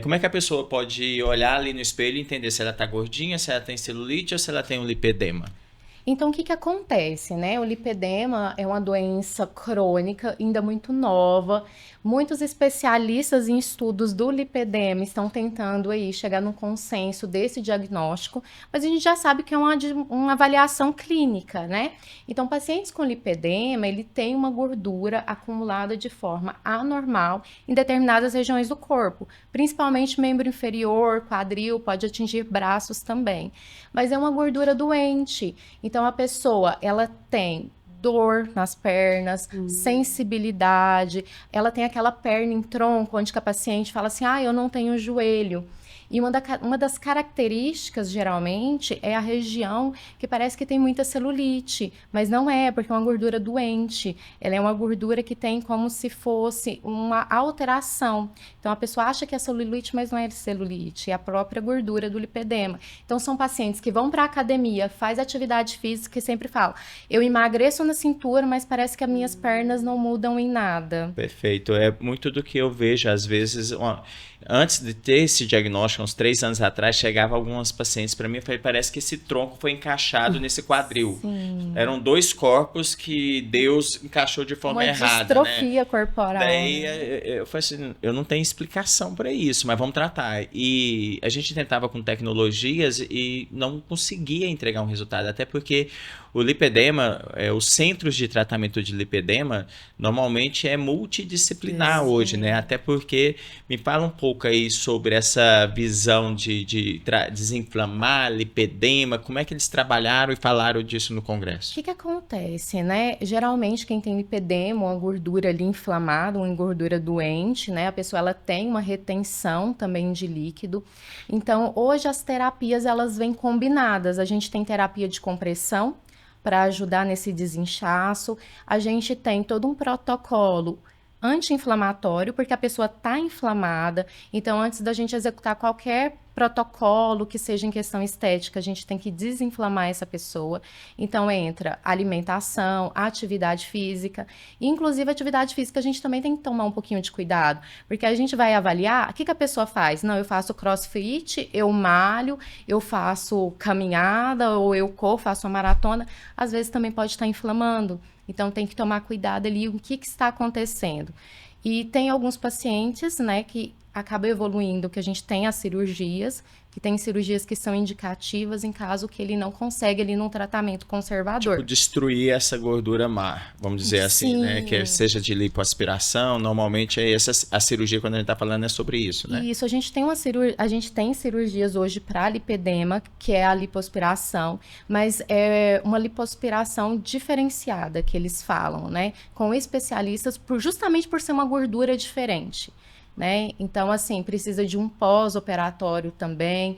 Como é que a pessoa pode olhar ali no espelho e entender se ela está gordinha, se ela tem celulite ou se ela tem um lipedema? Então, o que acontece, né? O lipedema é uma doença crônica, ainda muito nova. Muitos especialistas em estudos do lipedema estão tentando aí chegar num consenso desse diagnóstico, mas a gente já sabe que é uma avaliação clínica, né? Então, pacientes com lipedema, ele tem uma gordura acumulada de forma anormal em determinadas regiões do corpo, principalmente membro inferior, quadril, pode atingir braços também. Mas é uma gordura doente. Então, a pessoa, ela tem dor nas pernas, sensibilidade, ela tem aquela perna em tronco, onde que a paciente fala assim, eu não tenho joelho. E uma das características, geralmente, é a região que parece que tem muita celulite, mas não é, porque é uma gordura doente. Ela é uma gordura que tem como se fosse uma alteração. Então, a pessoa acha que é celulite, mas não é celulite, é a própria gordura do lipedema. Então, são pacientes que vão para a academia, faz atividade física e sempre falam, eu emagreço na cintura, mas parece que as minhas pernas não mudam em nada. Perfeito. É muito do que eu vejo, às vezes... Antes de ter esse diagnóstico, uns 3 anos atrás, chegavam algumas pacientes para mim e falaram, parece que esse tronco foi encaixado nesse quadril. Sim. Eram 2 corpos que Deus encaixou de forma errada. Uma distrofia corporal. Daí eu falei assim, eu não tenho explicação para isso, mas vamos tratar. E a gente tentava com tecnologias e não conseguia entregar um resultado, até porque o lipedema, os centros de tratamento de lipedema, normalmente é multidisciplinar hoje, né? Até porque, me fala um pouco aí sobre essa visão de desinflamar lipedema, como é que eles trabalharam e falaram disso no congresso? O que acontece, né? Geralmente, quem tem lipedema, uma gordura ali inflamada, uma gordura doente, né? A pessoa, ela tem uma retenção também de líquido. Então, hoje as terapias, elas vêm combinadas. A gente tem terapia de compressão, para ajudar nesse desinchaço. A gente tem todo um protocolo anti-inflamatório, porque a pessoa está inflamada. Então, antes da gente executar qualquer protocolo que seja em questão estética, a gente tem que desinflamar essa pessoa. Então, entra alimentação, atividade física. E, inclusive, atividade física a gente também tem que tomar um pouquinho de cuidado, porque a gente vai avaliar o que a pessoa faz. Não, eu faço crossfit, eu malho, eu faço caminhada, ou eu corro, faço uma maratona. Às vezes também pode estar inflamando. Então, tem que tomar cuidado ali, o que está acontecendo. E tem alguns pacientes, né, que acabam evoluindo, que a gente tem as cirurgias, que tem cirurgias que são indicativas em caso que ele não consegue ali num tratamento conservador. Tipo, destruir essa gordura má, vamos dizer assim, né? Que seja de lipoaspiração, normalmente a cirurgia, quando a gente está falando, é sobre isso, né? Isso, a gente tem cirurgias hoje para lipedema, que é a lipoaspiração, mas é uma lipoaspiração diferenciada, que eles falam, né? Com especialistas, justamente por ser uma gordura diferente. Né? Então, assim, precisa de um pós-operatório também,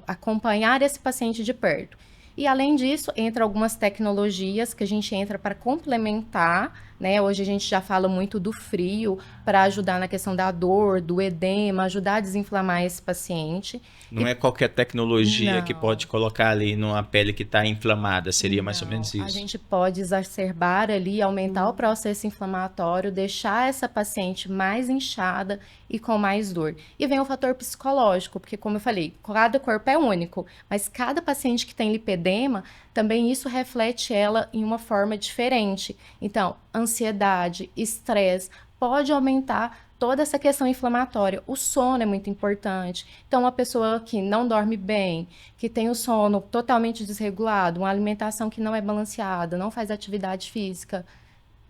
acompanhar esse paciente de perto. E, além disso, entra algumas tecnologias que a gente entra para complementar né? Hoje a gente já fala muito do frio para ajudar na questão da dor, do edema, ajudar a desinflamar esse paciente. Não é qualquer tecnologia que Não. pode colocar ali numa pele que está inflamada, seria mais ou menos Não, isso. a gente pode exacerbar ali, aumentar o processo inflamatório, deixar essa paciente mais inchada e com mais dor. E vem o fator psicológico, porque como eu falei, cada corpo é único, mas cada paciente que tem lipedema, também isso reflete ela em uma forma diferente. Então, ansiedade, estresse, pode aumentar toda essa questão inflamatória. O sono é muito importante. Então, uma pessoa que não dorme bem, que tem o sono totalmente desregulado, uma alimentação que não é balanceada, não faz atividade física,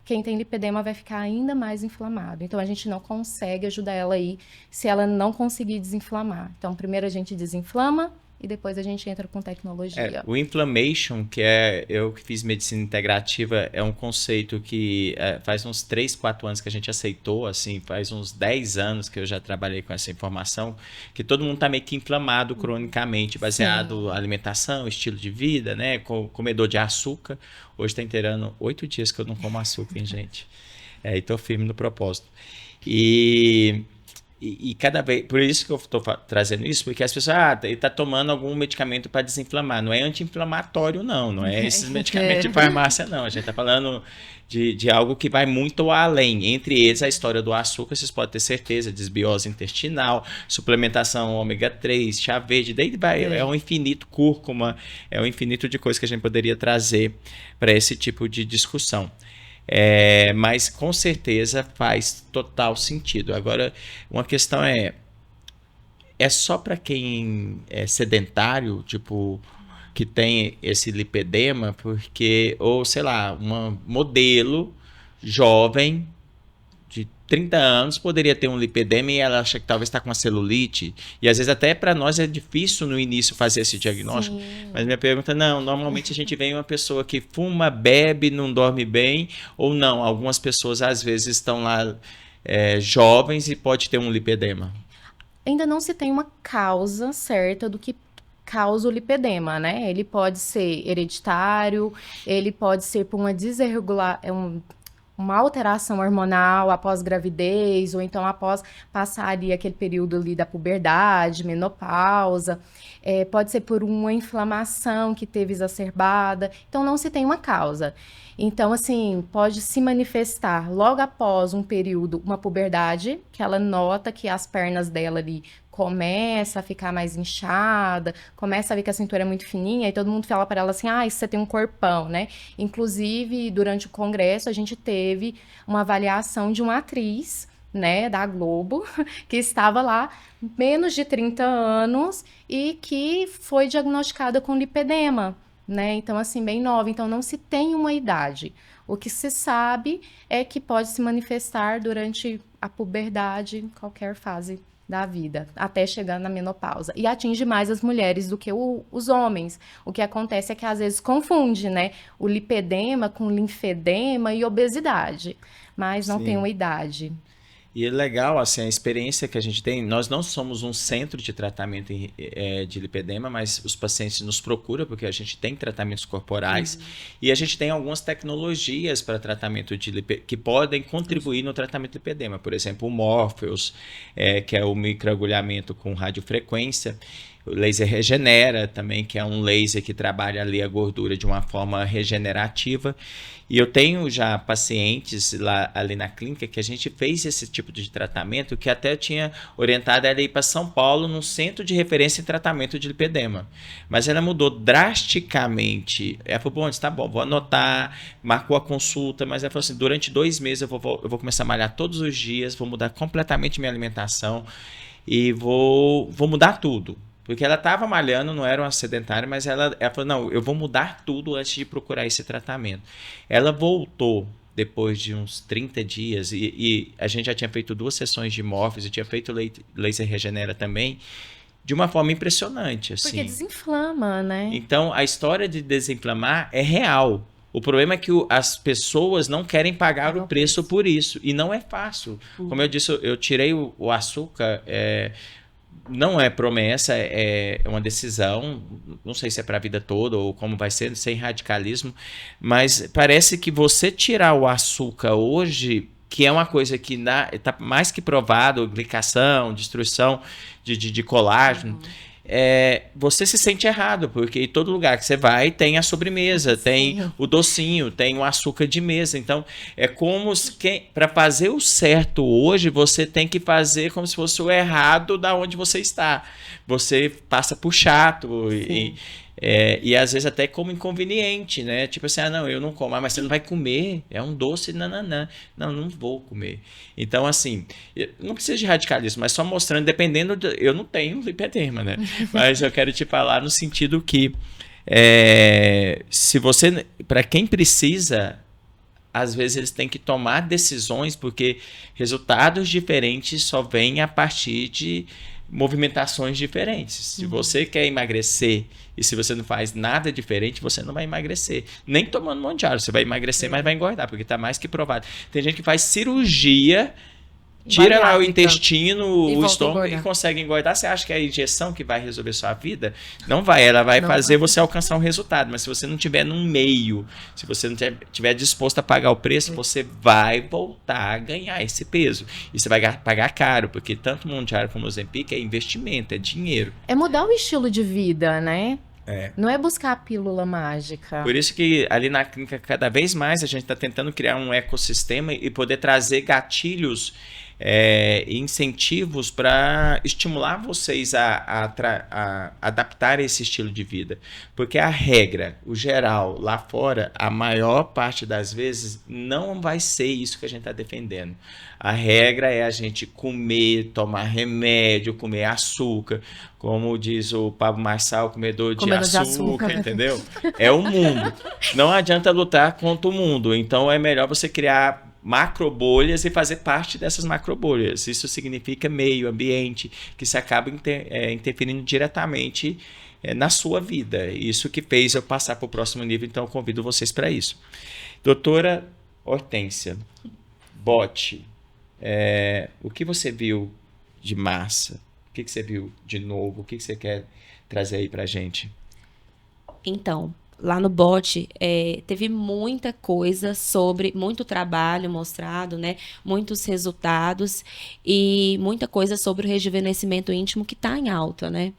quem tem lipedema vai ficar ainda mais inflamado. Então, a gente não consegue ajudar ela aí se ela não conseguir desinflamar. Então, primeiro a gente desinflama e depois a gente entra com tecnologia. O inflammation, eu que fiz medicina integrativa, é um conceito que faz uns 3, 4 anos que a gente aceitou, assim, faz uns 10 anos que eu já trabalhei com essa informação, que todo mundo está meio que inflamado cronicamente, baseado na alimentação, estilo de vida, né, comedor de açúcar. Hoje está inteirando 8 dias que eu não como açúcar, hein, gente? E tô firme no propósito. E cada vez, por isso que eu estou trazendo isso, porque as pessoas, ele está tomando algum medicamento para desinflamar. Não é anti-inflamatório, não é esses medicamentos de farmácia, não. A gente está falando de algo que vai muito além. Entre eles, a história do açúcar, vocês podem ter certeza, desbiose intestinal, suplementação ômega 3, chá verde, daí vai, é um infinito, cúrcuma, é um infinito de coisas que a gente poderia trazer para esse tipo de discussão. Mas com certeza faz total sentido. Agora, uma questão é só para quem é sedentário, tipo, que tem esse lipedema, porque, ou sei lá, uma modelo jovem de 30 anos poderia ter um lipedema e ela acha que talvez está com uma celulite. E às vezes até para nós é difícil no início fazer esse diagnóstico. Sim. Mas minha pergunta, normalmente a gente vê uma pessoa que fuma, bebe, não dorme bem, ou não, algumas pessoas às vezes estão lá jovens e pode ter um lipedema. Ainda não se tem uma causa certa do que causa o lipedema, né? Ele pode ser hereditário, ele pode ser por uma alteração hormonal após gravidez, ou então após passar ali aquele período ali da puberdade, menopausa, pode ser por uma inflamação que teve exacerbada, então não se tem uma causa. Então, assim, pode se manifestar logo após um período, uma puberdade, que ela nota que as pernas dela ali começa a ficar mais inchada, começa a ver que a cintura é muito fininha, e todo mundo fala para ela assim, você tem um corpão, né? Inclusive, durante o congresso, a gente teve uma avaliação de uma atriz, né, da Globo, que estava lá menos de 30 anos e que foi diagnosticada com lipedema, né? Então, assim, bem nova. Então, não se tem uma idade. O que se sabe é que pode se manifestar durante a puberdade, em qualquer fase da vida, até chegar na menopausa. E atinge mais as mulheres do que os homens. O que acontece é que às vezes confunde, né? O lipedema com linfedema e obesidade. Mas não tem uma idade. E é legal, assim, a experiência que a gente tem, nós não somos um centro de tratamento de lipedema, mas os pacientes nos procuram porque a gente tem tratamentos corporais e a gente tem algumas tecnologias para tratamento de que podem contribuir no tratamento de lipedema. Por exemplo, o Morpheus, que é o microagulhamento com radiofrequência. O laser regenera também, que é um laser que trabalha ali a gordura de uma forma regenerativa. E eu tenho já pacientes ali na clínica que a gente fez esse tipo de tratamento, que até eu tinha orientado ela a ir para São Paulo, num centro de referência em tratamento de lipedema. Mas ela mudou drasticamente. Ela falou, tá bom, vou anotar, marcou a consulta, mas ela falou assim, durante 2 meses eu vou começar a malhar todos os dias, vou mudar completamente minha alimentação e vou mudar tudo. Porque ela estava malhando, não era uma sedentária, mas ela falou, não, eu vou mudar tudo antes de procurar esse tratamento. Ela voltou depois de uns 30 dias e a gente já tinha feito 2 sessões de Morpheus, eu tinha feito laser regenera também, de uma forma impressionante. Assim. Porque desinflama, né? Então, a história de desinflamar é real. O problema é que as pessoas não querem pagar o preço por isso. E não é fácil. Como eu disse, eu tirei o açúcar... não é promessa, é uma decisão. Não sei se é para a vida toda ou como vai ser, sem radicalismo, mas parece que você tirar o açúcar hoje, que é uma coisa que está mais que provado, glicação, destruição de colágeno, você se sente errado, porque em todo lugar que você vai tem a sobremesa, tem o docinho, tem o açúcar de mesa. Então, é como para fazer o certo hoje, você tem que fazer como se fosse o errado da onde você está. Você passa por chato e às vezes até como inconveniente, né? Tipo assim, não, eu não como. Mas você não vai comer, é um doce, nananã. Não vou comer. Então, assim, não precisa de radicalismo, mas só mostrando, dependendo, eu não tenho lipedema, né? Mas eu quero te falar no sentido que se você, para quem precisa, às vezes eles têm que tomar decisões, porque resultados diferentes só vêm a partir de movimentações diferentes. Se você quer emagrecer e se você não faz nada diferente, você não vai emagrecer. Nem tomando monte de água, você vai emagrecer, mas vai engordar, porque está mais que provado. Tem gente que faz cirurgia, tira lá o intestino, o estômago e consegue engordar. Você acha que é a injeção que vai resolver sua vida? Não vai. Ela vai fazer você alcançar um resultado. Mas se você não tiver num meio, se você não tiver disposto a pagar o preço, você vai voltar a ganhar esse peso. E você vai pagar caro, porque tanto o Mounjaro como o Ozempic é investimento, é dinheiro. É mudar o estilo de vida, né? Não é buscar a pílula mágica. Por isso que ali na clínica, cada vez mais, a gente está tentando criar um ecossistema e poder trazer gatilhos incentivos para estimular vocês a adaptar esse estilo de vida. Porque a regra, o geral, lá fora, a maior parte das vezes não vai ser isso que a gente está defendendo. A regra é a gente comer, tomar remédio, comer açúcar, como diz o Pablo Marçal, comedor de açúcar, entendeu? É o mundo. Não adianta lutar contra o mundo. Então é melhor você criar macrobolhas e fazer parte dessas macrobolhas. Isso significa meio ambiente, que se acaba interferindo diretamente na sua vida. Isso que fez eu passar para o próximo nível, então eu convido vocês para isso. Doutora Hortência, bote, o que você viu de massa? O que você viu de novo? O que você quer trazer aí para a gente? Então, lá no BOT, teve muita coisa sobre, muito trabalho mostrado, né? Muitos resultados e muita coisa sobre o rejuvenescimento íntimo que está em alta, né?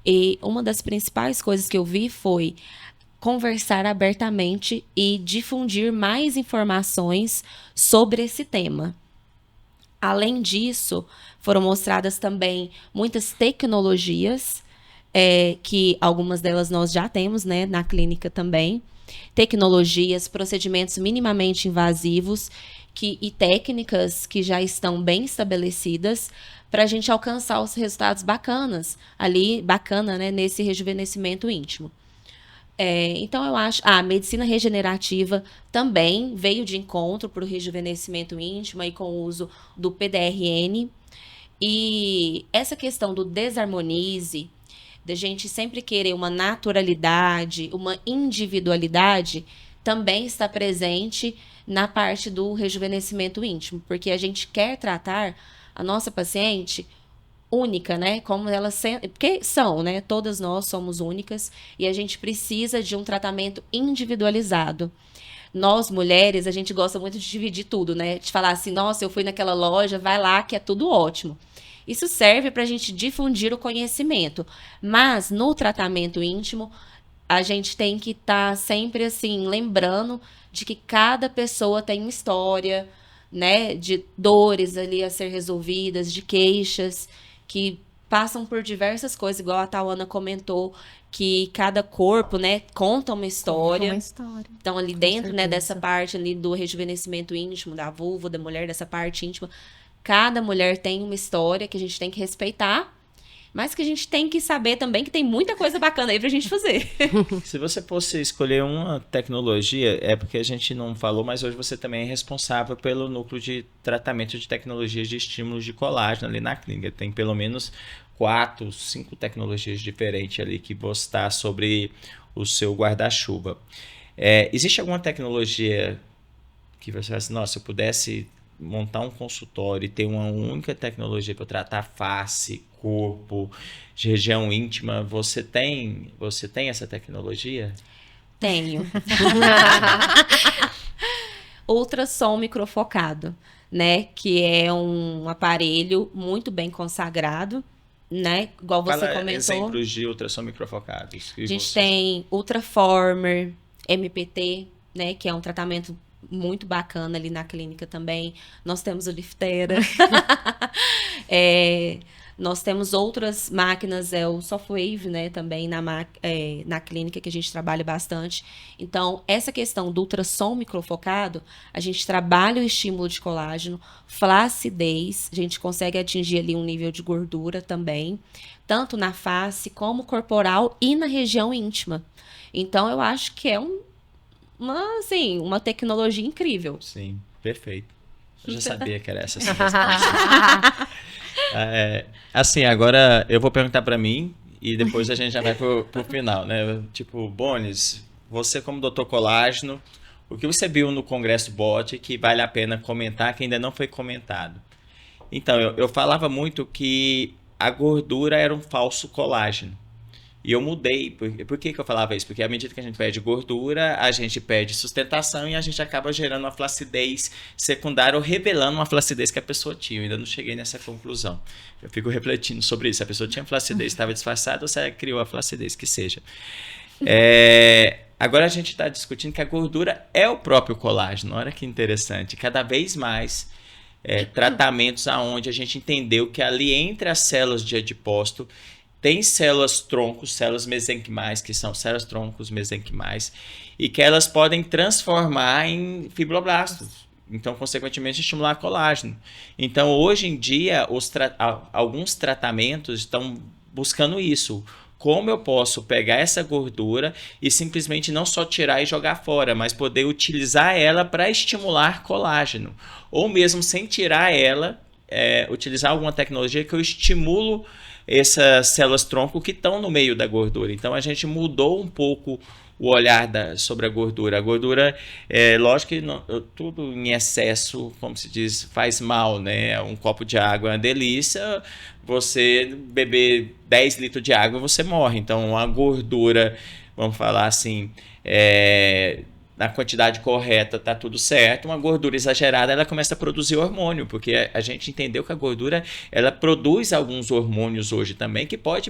E uma das principais coisas que eu vi foi conversar abertamente e difundir mais informações sobre esse tema. Além disso, foram mostradas também muitas tecnologias, que algumas delas nós já temos, né, na clínica também. Tecnologias, procedimentos minimamente invasivos e técnicas que já estão bem estabelecidas para a gente alcançar os resultados bacana, né, nesse rejuvenescimento íntimo. Então, eu acho a medicina regenerativa também veio de encontro para o rejuvenescimento íntimo aí com o uso do PDRN. E essa questão do desarmonize, da gente sempre querer uma naturalidade, uma individualidade, também está presente na parte do rejuvenescimento íntimo, porque a gente quer tratar a nossa paciente única, né? Como ela porque são, né? Todas nós somos únicas e a gente precisa de um tratamento individualizado. Nós, mulheres, a gente gosta muito de dividir tudo, né? De falar assim, nossa, eu fui naquela loja, vai lá que é tudo ótimo. Isso serve para a gente difundir o conhecimento. Mas no tratamento íntimo, a gente tem que estar sempre assim, lembrando de que cada pessoa tem uma história, né? De dores ali a ser resolvidas, de queixas que passam por diversas coisas, igual a Tauana comentou, que cada corpo, né, conta uma história. Então, ali dentro, né, dessa parte ali do rejuvenescimento íntimo, da vulva, da mulher, dessa parte íntima, cada mulher tem uma história que a gente tem que respeitar, mas que a gente tem que saber também que tem muita coisa bacana aí pra gente fazer. Se você fosse escolher uma tecnologia, é porque a gente não falou, mas hoje você também é responsável pelo núcleo de tratamento de tecnologias de estímulos de colágeno ali na clínica. Tem pelo menos 4, 5 tecnologias diferentes ali que vão estar sobre o seu guarda-chuva. Existe alguma tecnologia que você fala assim, nossa, se eu pudesse montar um consultório e ter uma única tecnologia para tratar face, corpo, região íntima, você tem essa tecnologia? Tenho. Ultrassom microfocado, né? Que é um aparelho muito bem consagrado, né? Igual você Fala comentou. exemplos de ultrassom microfocados. A gente tem Ultraformer, MPT, né? Que é um tratamento muito bacana ali na clínica também. Nós temos o Liftera. Nós temos outras máquinas, o Softwave, né, também na clínica que a gente trabalha bastante. Então, essa questão do ultrassom microfocado, a gente trabalha o estímulo de colágeno, flacidez, a gente consegue atingir ali um nível de gordura também, tanto na face como corporal e na região íntima. Então, eu acho que é uma tecnologia incrível. Sim, perfeito. Eu já sabia que era essa a sua resposta. Assim, agora eu vou perguntar para mim e depois a gente já vai pro final, né? Tipo, Bones, você como doutor colágeno, o que você viu no Congresso BOT que vale a pena comentar, que ainda não foi comentado? Então, eu falava muito que a gordura era um falso colágeno. E eu mudei. Por que eu falava isso? Porque à medida que a gente perde gordura, a gente perde sustentação e a gente acaba gerando uma flacidez secundária ou revelando uma flacidez que a pessoa tinha. Eu ainda não cheguei nessa conclusão. Eu fico refletindo sobre isso. Se a pessoa tinha flacidez, estava disfarçada, ou se ela criou a flacidez, que seja. Agora a gente está discutindo que a gordura é o próprio colágeno. Olha que interessante. Cada vez mais tratamentos aonde a gente entendeu que ali entre as células de adipócito tem células troncos, células mesenquimais, que são células troncos mesenquimais, e que elas podem transformar em fibroblastos. Então, consequentemente, estimular colágeno. Então, hoje em dia, alguns tratamentos estão buscando isso. Como eu posso pegar essa gordura e simplesmente não só tirar e jogar fora, mas poder utilizar ela para estimular colágeno. Ou mesmo sem tirar ela, utilizar alguma tecnologia que eu estimulo essas células tronco que estão no meio da gordura. Então, a gente mudou um pouco o olhar sobre a gordura. A gordura, lógico que tudo em excesso, como se diz, faz mal, né? Um copo de água é uma delícia, você beber 10 litros de água, você morre. Então, a gordura, vamos falar assim, na quantidade correta está tudo certo. Uma gordura exagerada, ela começa a produzir hormônio, porque a gente entendeu que a gordura, ela produz alguns hormônios hoje também, que pode,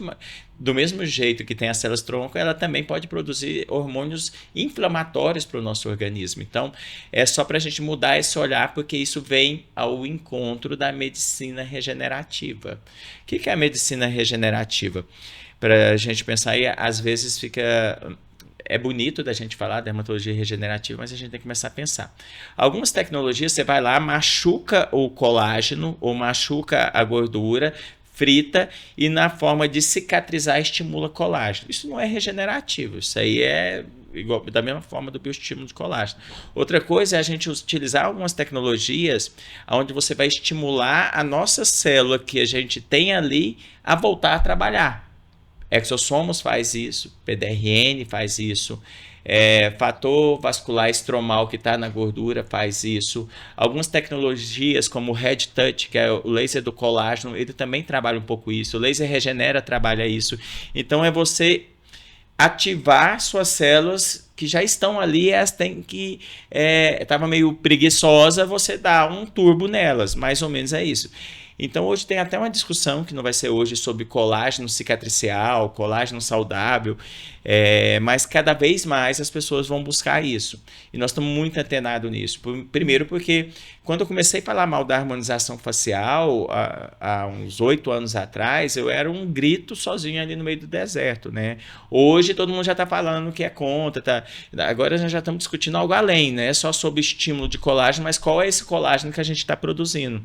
do mesmo jeito que tem as células tronco, ela também pode produzir hormônios inflamatórios para o nosso organismo. Então, é só para a gente mudar esse olhar, porque isso vem ao encontro da medicina regenerativa. O que é a medicina regenerativa? Para a gente pensar aí, às vezes fica... É bonito da gente falar dermatologia regenerativa, mas a gente tem que começar a pensar. Algumas tecnologias, você vai lá, machuca o colágeno ou machuca a gordura, frita e na forma de cicatrizar estimula colágeno. Isso não é regenerativo, isso aí é igual, da mesma forma do bioestímulo de colágeno. Outra coisa é a gente utilizar algumas tecnologias onde você vai estimular a nossa célula que a gente tem ali a voltar a trabalhar. Exossomos faz isso, PDRN faz isso, fator vascular estromal que está na gordura faz isso. Algumas tecnologias como o Red Touch, que é o laser do colágeno, ele também trabalha um pouco isso. O laser regenera trabalha isso. Então é você ativar suas células que já estão ali, elas têm que... Estava meio preguiçosa, você dá um turbo nelas, mais ou menos é isso. Então, hoje tem até uma discussão, que não vai ser hoje, sobre colágeno cicatricial, colágeno saudável, mas cada vez mais as pessoas vão buscar isso. E nós estamos muito antenados nisso. Primeiro porque, quando eu comecei a falar mal da harmonização facial, há uns 8 anos atrás, eu era um grito sozinho ali no meio do deserto, né? Hoje, todo mundo já está falando que é contra, tá? Agora nós já estamos discutindo algo além, né? Só sobre estímulo de colágeno, mas qual é esse colágeno que a gente está produzindo?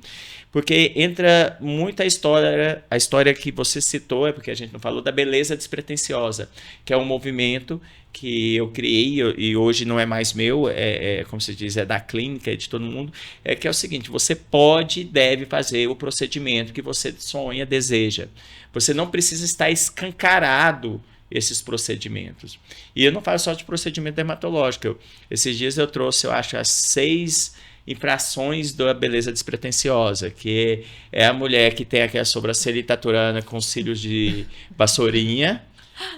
Porque entra muita história, a história que você citou, porque a gente não falou, da beleza despretensiosa, que é um movimento que eu criei e hoje não é mais meu, como se diz, é da clínica, é de todo mundo, que é o seguinte: você pode e deve fazer o procedimento que você sonha, deseja. Você não precisa estar escancarado esses procedimentos. E eu não falo só de procedimento dermatológico. Esses dias eu trouxe, eu acho, as 6 infrações da beleza despretensiosa, que é a mulher que tem aquela sobrancelha itaturana com cílios de vassourinha,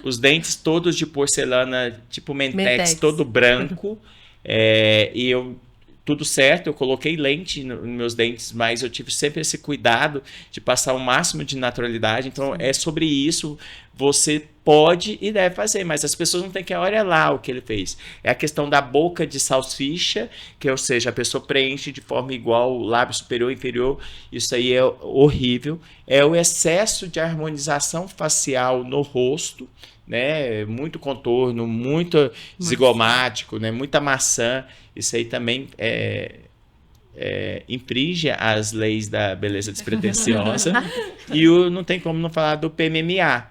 os dentes todos de porcelana, tipo Mentex, todo branco, e eu... Tudo certo, eu coloquei lente nos meus dentes, mas eu tive sempre esse cuidado de passar o máximo de naturalidade. Então, é sobre isso, você pode e deve fazer, mas as pessoas não têm que olhar lá o que ele fez. É a questão da boca de salsicha, que ou seja, a pessoa preenche de forma igual o lábio superior e inferior, isso aí é horrível. É o excesso de harmonização facial no rosto, né? Muito contorno, muito zigomático, né? Muita maçã. Isso aí também infringe as leis da beleza despretensiosa. E não tem como não falar do PMMA,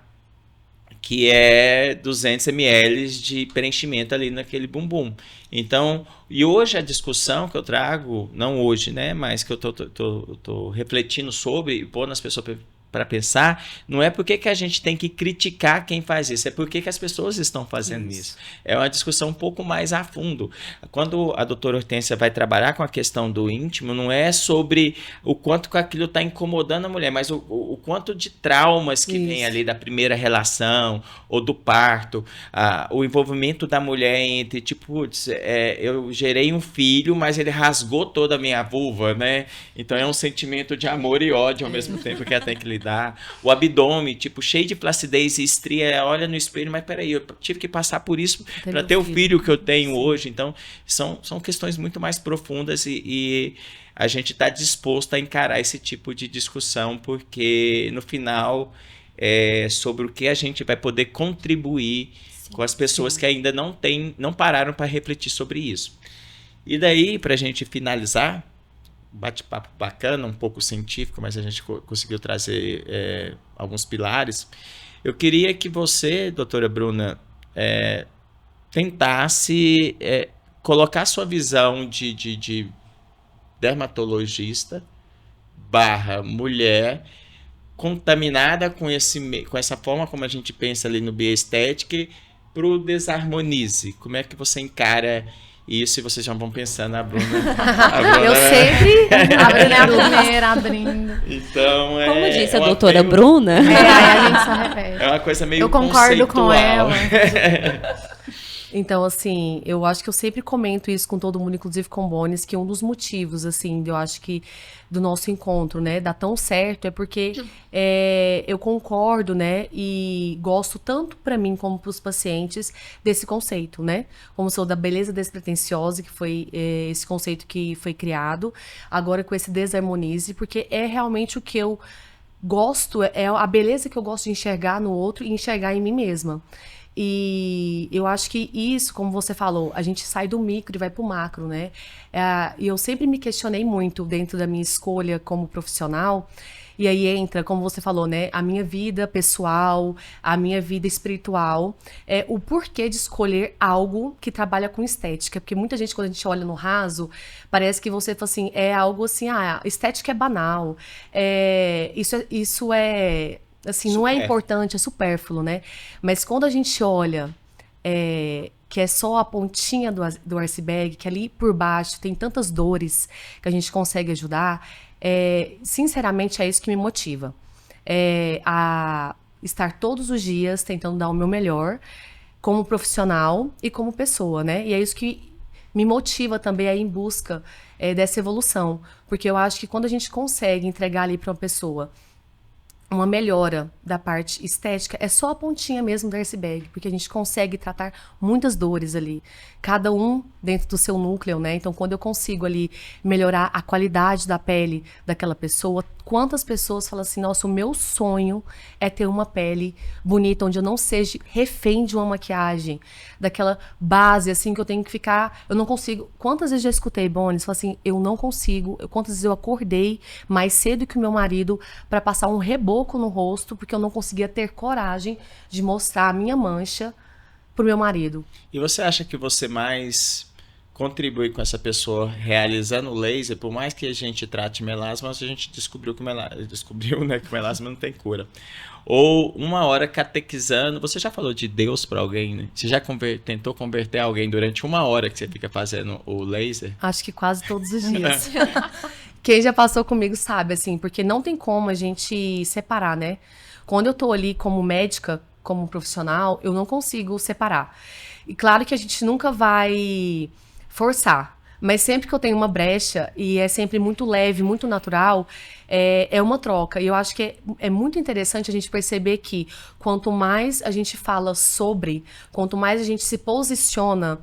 que é 200 ml de preenchimento ali naquele bumbum. Então, e hoje a discussão que eu trago, não hoje, né, mas que eu tô refletindo sobre e pondo as pessoas para pensar, não é porque que a gente tem que criticar quem faz isso, é porque que as pessoas estão fazendo isso. É uma discussão um pouco mais a fundo. Quando a doutora Hortência vai trabalhar com a questão do íntimo, não é sobre o quanto que aquilo está incomodando a mulher, mas o quanto de traumas que vem ali da primeira relação ou do parto, o envolvimento da mulher entre, tipo, eu gerei um filho, mas ele rasgou toda a minha vulva, né? Então é um sentimento de amor e ódio ao mesmo tempo que ela tem que lidar. O abdômen, tipo, cheio de flacidez e estria, olha no espelho, mas peraí, eu tive que passar por isso para ter o filho que eu tenho hoje. Então, são questões muito mais profundas e a gente está disposto a encarar esse tipo de discussão, porque no final é sobre o que a gente vai poder contribuir com as pessoas que ainda não pararam para refletir sobre isso. E daí, para a gente finalizar, bate-papo bacana, um pouco científico, mas a gente conseguiu trazer alguns pilares. Eu queria que você, doutora Bruna, tentasse colocar sua visão de dermatologista / mulher contaminada com essa forma como a gente pensa ali no bioestética para o desarmonize. Como é que você encara isso? E vocês já vão pensando, a Bruna eu sempre abrindo a primeira, abrindo. Então, como disse a doutora Bruna, a gente só repete. É uma coisa meio eu concordo com ela. Então, assim, eu acho que eu sempre comento isso com todo mundo, inclusive com o Bones, que um dos motivos, assim, eu acho que do nosso encontro, né, dá tão certo, é porque eu concordo, né, e gosto tanto para mim como para os pacientes desse conceito, né, como sou da beleza despretensiosa, que foi esse conceito que foi criado, agora com esse desarmonize, porque é realmente o que eu gosto, é a beleza que eu gosto de enxergar no outro e enxergar em mim mesma. E eu acho que isso, como você falou, a gente sai do micro e vai pro macro, né? E eu sempre me questionei muito dentro da minha escolha como profissional. E aí entra, como você falou, né? A minha vida pessoal, a minha vida espiritual. O porquê de escolher algo que trabalha com estética. Porque muita gente, quando a gente olha no raso, parece que você fala assim, é algo assim, estética é banal. Isso é... Assim, não é importante, é supérfluo, né? Mas quando a gente olha que é só a pontinha do iceberg, que ali por baixo tem tantas dores que a gente consegue ajudar, sinceramente é isso que me motiva. A estar todos os dias tentando dar o meu melhor como profissional e como pessoa, né? E é isso que me motiva também a ir em busca dessa evolução. Porque eu acho que quando a gente consegue entregar ali para uma pessoa uma melhora da parte estética, é só a pontinha mesmo do iceberg, porque a gente consegue tratar muitas dores ali, cada um dentro do seu núcleo, né? Então, quando eu consigo ali melhorar a qualidade da pele daquela pessoa, quantas pessoas falam assim, nossa, o meu sonho é ter uma pele bonita, onde eu não seja refém de uma maquiagem, daquela base, assim, que eu tenho que ficar, eu não consigo. Quantas vezes já escutei, Bones, falam assim, eu não consigo, quantas vezes eu acordei mais cedo que o meu marido para passar um reboco no rosto, porque eu não conseguia ter coragem de mostrar a minha mancha pro meu marido. E você acha que você mais contribuir com essa pessoa realizando o laser, por mais que a gente trate melasma, a gente descobriu que né, que o melasma não tem cura. Ou 1 hora catequizando. Você já falou de Deus para alguém, né? Você já tentou converter alguém durante 1 hora que você fica fazendo o laser? Acho que quase todos os dias. Quem já passou comigo sabe, assim, porque não tem como a gente separar, né? Quando eu tô ali como médica, como profissional, eu não consigo separar. E claro que a gente nunca vai forçar, mas sempre que eu tenho uma brecha, e é sempre muito leve, muito natural, é uma troca. E eu acho que é muito interessante a gente perceber que quanto mais a gente fala sobre, quanto mais a gente se posiciona,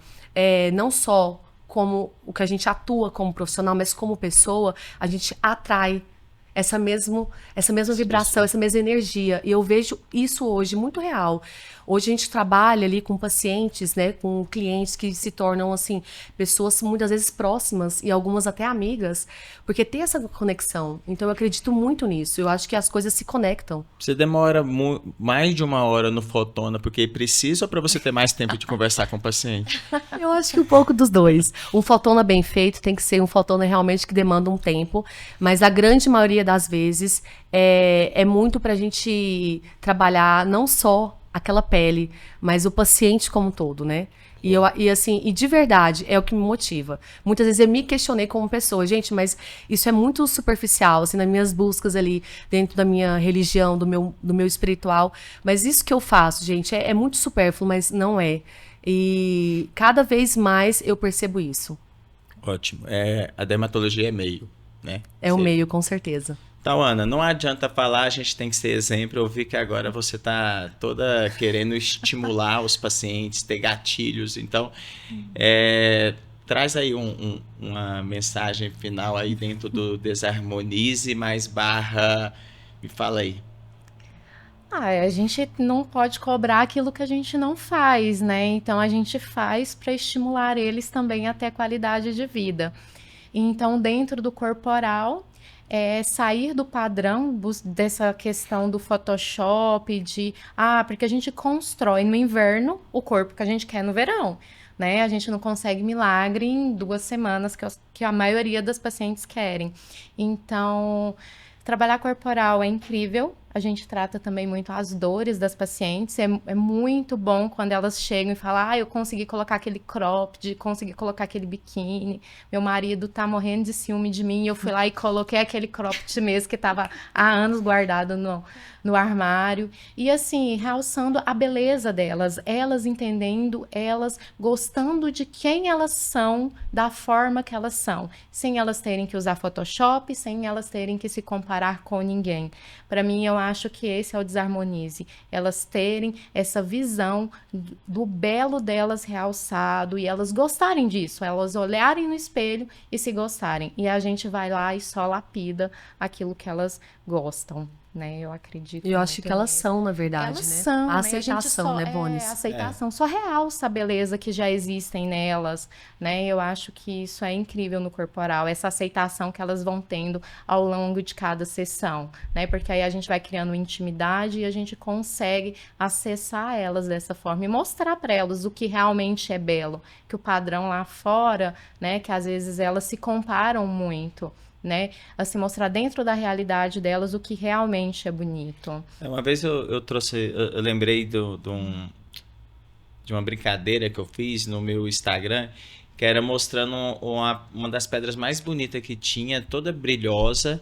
não só como o que a gente atua como profissional, mas como pessoa, a gente atrai essa mesma vibração, essa mesma energia. E eu vejo isso hoje muito real. Hoje a gente trabalha ali com pacientes, né, com clientes que se tornam, assim, pessoas muitas vezes próximas e algumas até amigas, porque tem essa conexão. Então eu acredito muito nisso. Eu acho que as coisas se conectam. Você demora mais de 1 hora no Fotona porque precisa ou para você ter mais tempo de conversar com o paciente? Eu acho que um pouco dos dois. Um fotona bem feito tem que ser um fotona realmente que demanda um tempo, mas a grande maioria das vezes é muito pra gente trabalhar não só aquela pele, mas o paciente como um todo, né? E de verdade, é o que me motiva. Muitas vezes eu me questionei como pessoa, gente, mas isso é muito superficial, assim, nas minhas buscas ali, dentro da minha religião, do meu espiritual. Mas isso que eu faço, gente, é muito supérfluo, mas não é. E cada vez mais eu percebo isso. Ótimo. A dermatologia é meio, né? É o meio, com certeza. Então, Ana, não adianta falar, a gente tem que ser exemplo. Eu vi que agora você está toda querendo estimular os pacientes, ter gatilhos. Então, traz aí uma mensagem final aí dentro do Desarmonize, mais barra... Me fala aí. A gente não pode cobrar aquilo que a gente não faz, né? Então, a gente faz para estimular eles também a ter qualidade de vida. Então, dentro do corporal... sair do padrão dessa questão do Photoshop, porque a gente constrói no inverno o corpo que a gente quer no verão, né? A gente não consegue milagre em 2 semanas, que a maioria das pacientes querem. Então, trabalhar corporal é incrível. A gente trata também muito as dores das pacientes. É muito bom quando elas chegam e falam: eu consegui colocar aquele cropped, consegui colocar aquele biquíni. Meu marido tá morrendo de ciúme de mim. Eu fui lá e coloquei aquele cropped mesmo que tava há anos guardado no armário. E assim, realçando a beleza delas. Elas entendendo, elas gostando de quem elas são, da forma que elas são. Sem elas terem que usar Photoshop, sem elas terem que se comparar com ninguém. Para mim, eu acho que esse é o Desarmonize. Elas terem essa visão do belo delas realçado e elas gostarem disso, elas olharem no espelho e se gostarem. E a gente vai lá e só lapida aquilo que elas gostam, né? Eu acredito. Eu acho que elas são, na verdade, elas né? são, a né? aceitação, né, Bones? A aceitação só realça a beleza que já existem nelas, né? Eu acho que isso é incrível no corporal, essa aceitação que elas vão tendo ao longo de cada sessão, né? Porque aí a gente vai criando intimidade e a gente consegue acessar elas dessa forma e mostrar para elas o que realmente é belo, que o padrão lá fora, né? Que às vezes elas se comparam muito, né? Assim, mostrar dentro da realidade delas o que realmente é bonito. Uma vez eu lembrei de uma brincadeira que eu fiz no meu Instagram, que era mostrando uma das pedras mais bonitas que tinha, toda brilhosa,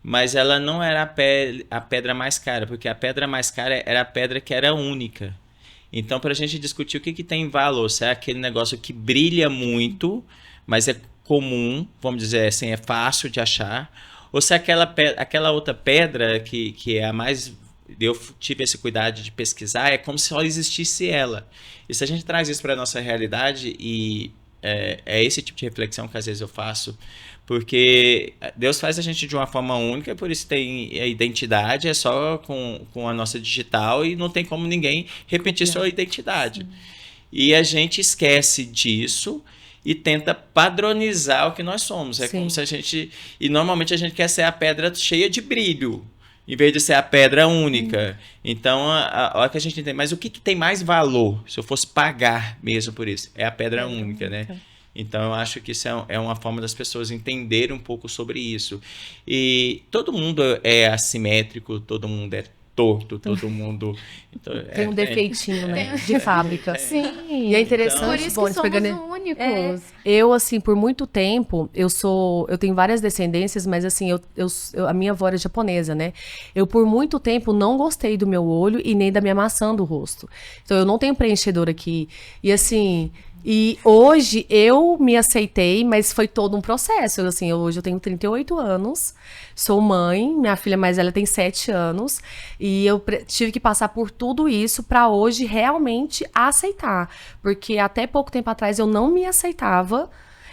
mas ela não era a pedra mais cara, porque a pedra mais cara era a pedra que era única. Então, para a gente discutir o que tem valor, se é aquele negócio que brilha muito, mas é comum, vamos dizer assim, é fácil de achar, ou se aquela outra pedra que é a mais... Eu tive esse cuidado de pesquisar, é como se só existisse ela. E se a gente traz isso para a nossa realidade, e é esse tipo de reflexão que às vezes eu faço, porque Deus faz a gente de uma forma única, por isso tem a identidade, é só com a nossa digital, e não tem como ninguém repetir sua identidade. Sim. E a gente esquece disso e tenta padronizar o que nós somos. É como se a gente... E normalmente a gente quer ser a pedra cheia de brilho, em vez de ser a pedra única. Então, a hora que a gente entende, mas o que tem mais valor, se eu fosse pagar mesmo por isso? É a pedra única, né? Então, eu acho que isso é uma forma das pessoas entenderem um pouco sobre isso. E todo mundo é assimétrico, todo mundo é torto, todo mundo... Então, Tem um defeitinho, né? De fábrica. Sim. E é interessante, Por isso que Bones, somos pegando... únicos. Eu, assim, por muito tempo, eu tenho várias descendências, mas assim, a minha avó era japonesa, né? Eu, por muito tempo, não gostei do meu olho e nem da minha maçã do rosto. Então, eu não tenho preenchedor aqui. E assim... E hoje eu me aceitei, mas foi todo um processo. Assim, hoje eu tenho 38 anos, sou mãe, minha filha mais velha tem 7 anos, e eu tive que passar por tudo isso para hoje realmente aceitar. Porque até pouco tempo atrás eu não me aceitava.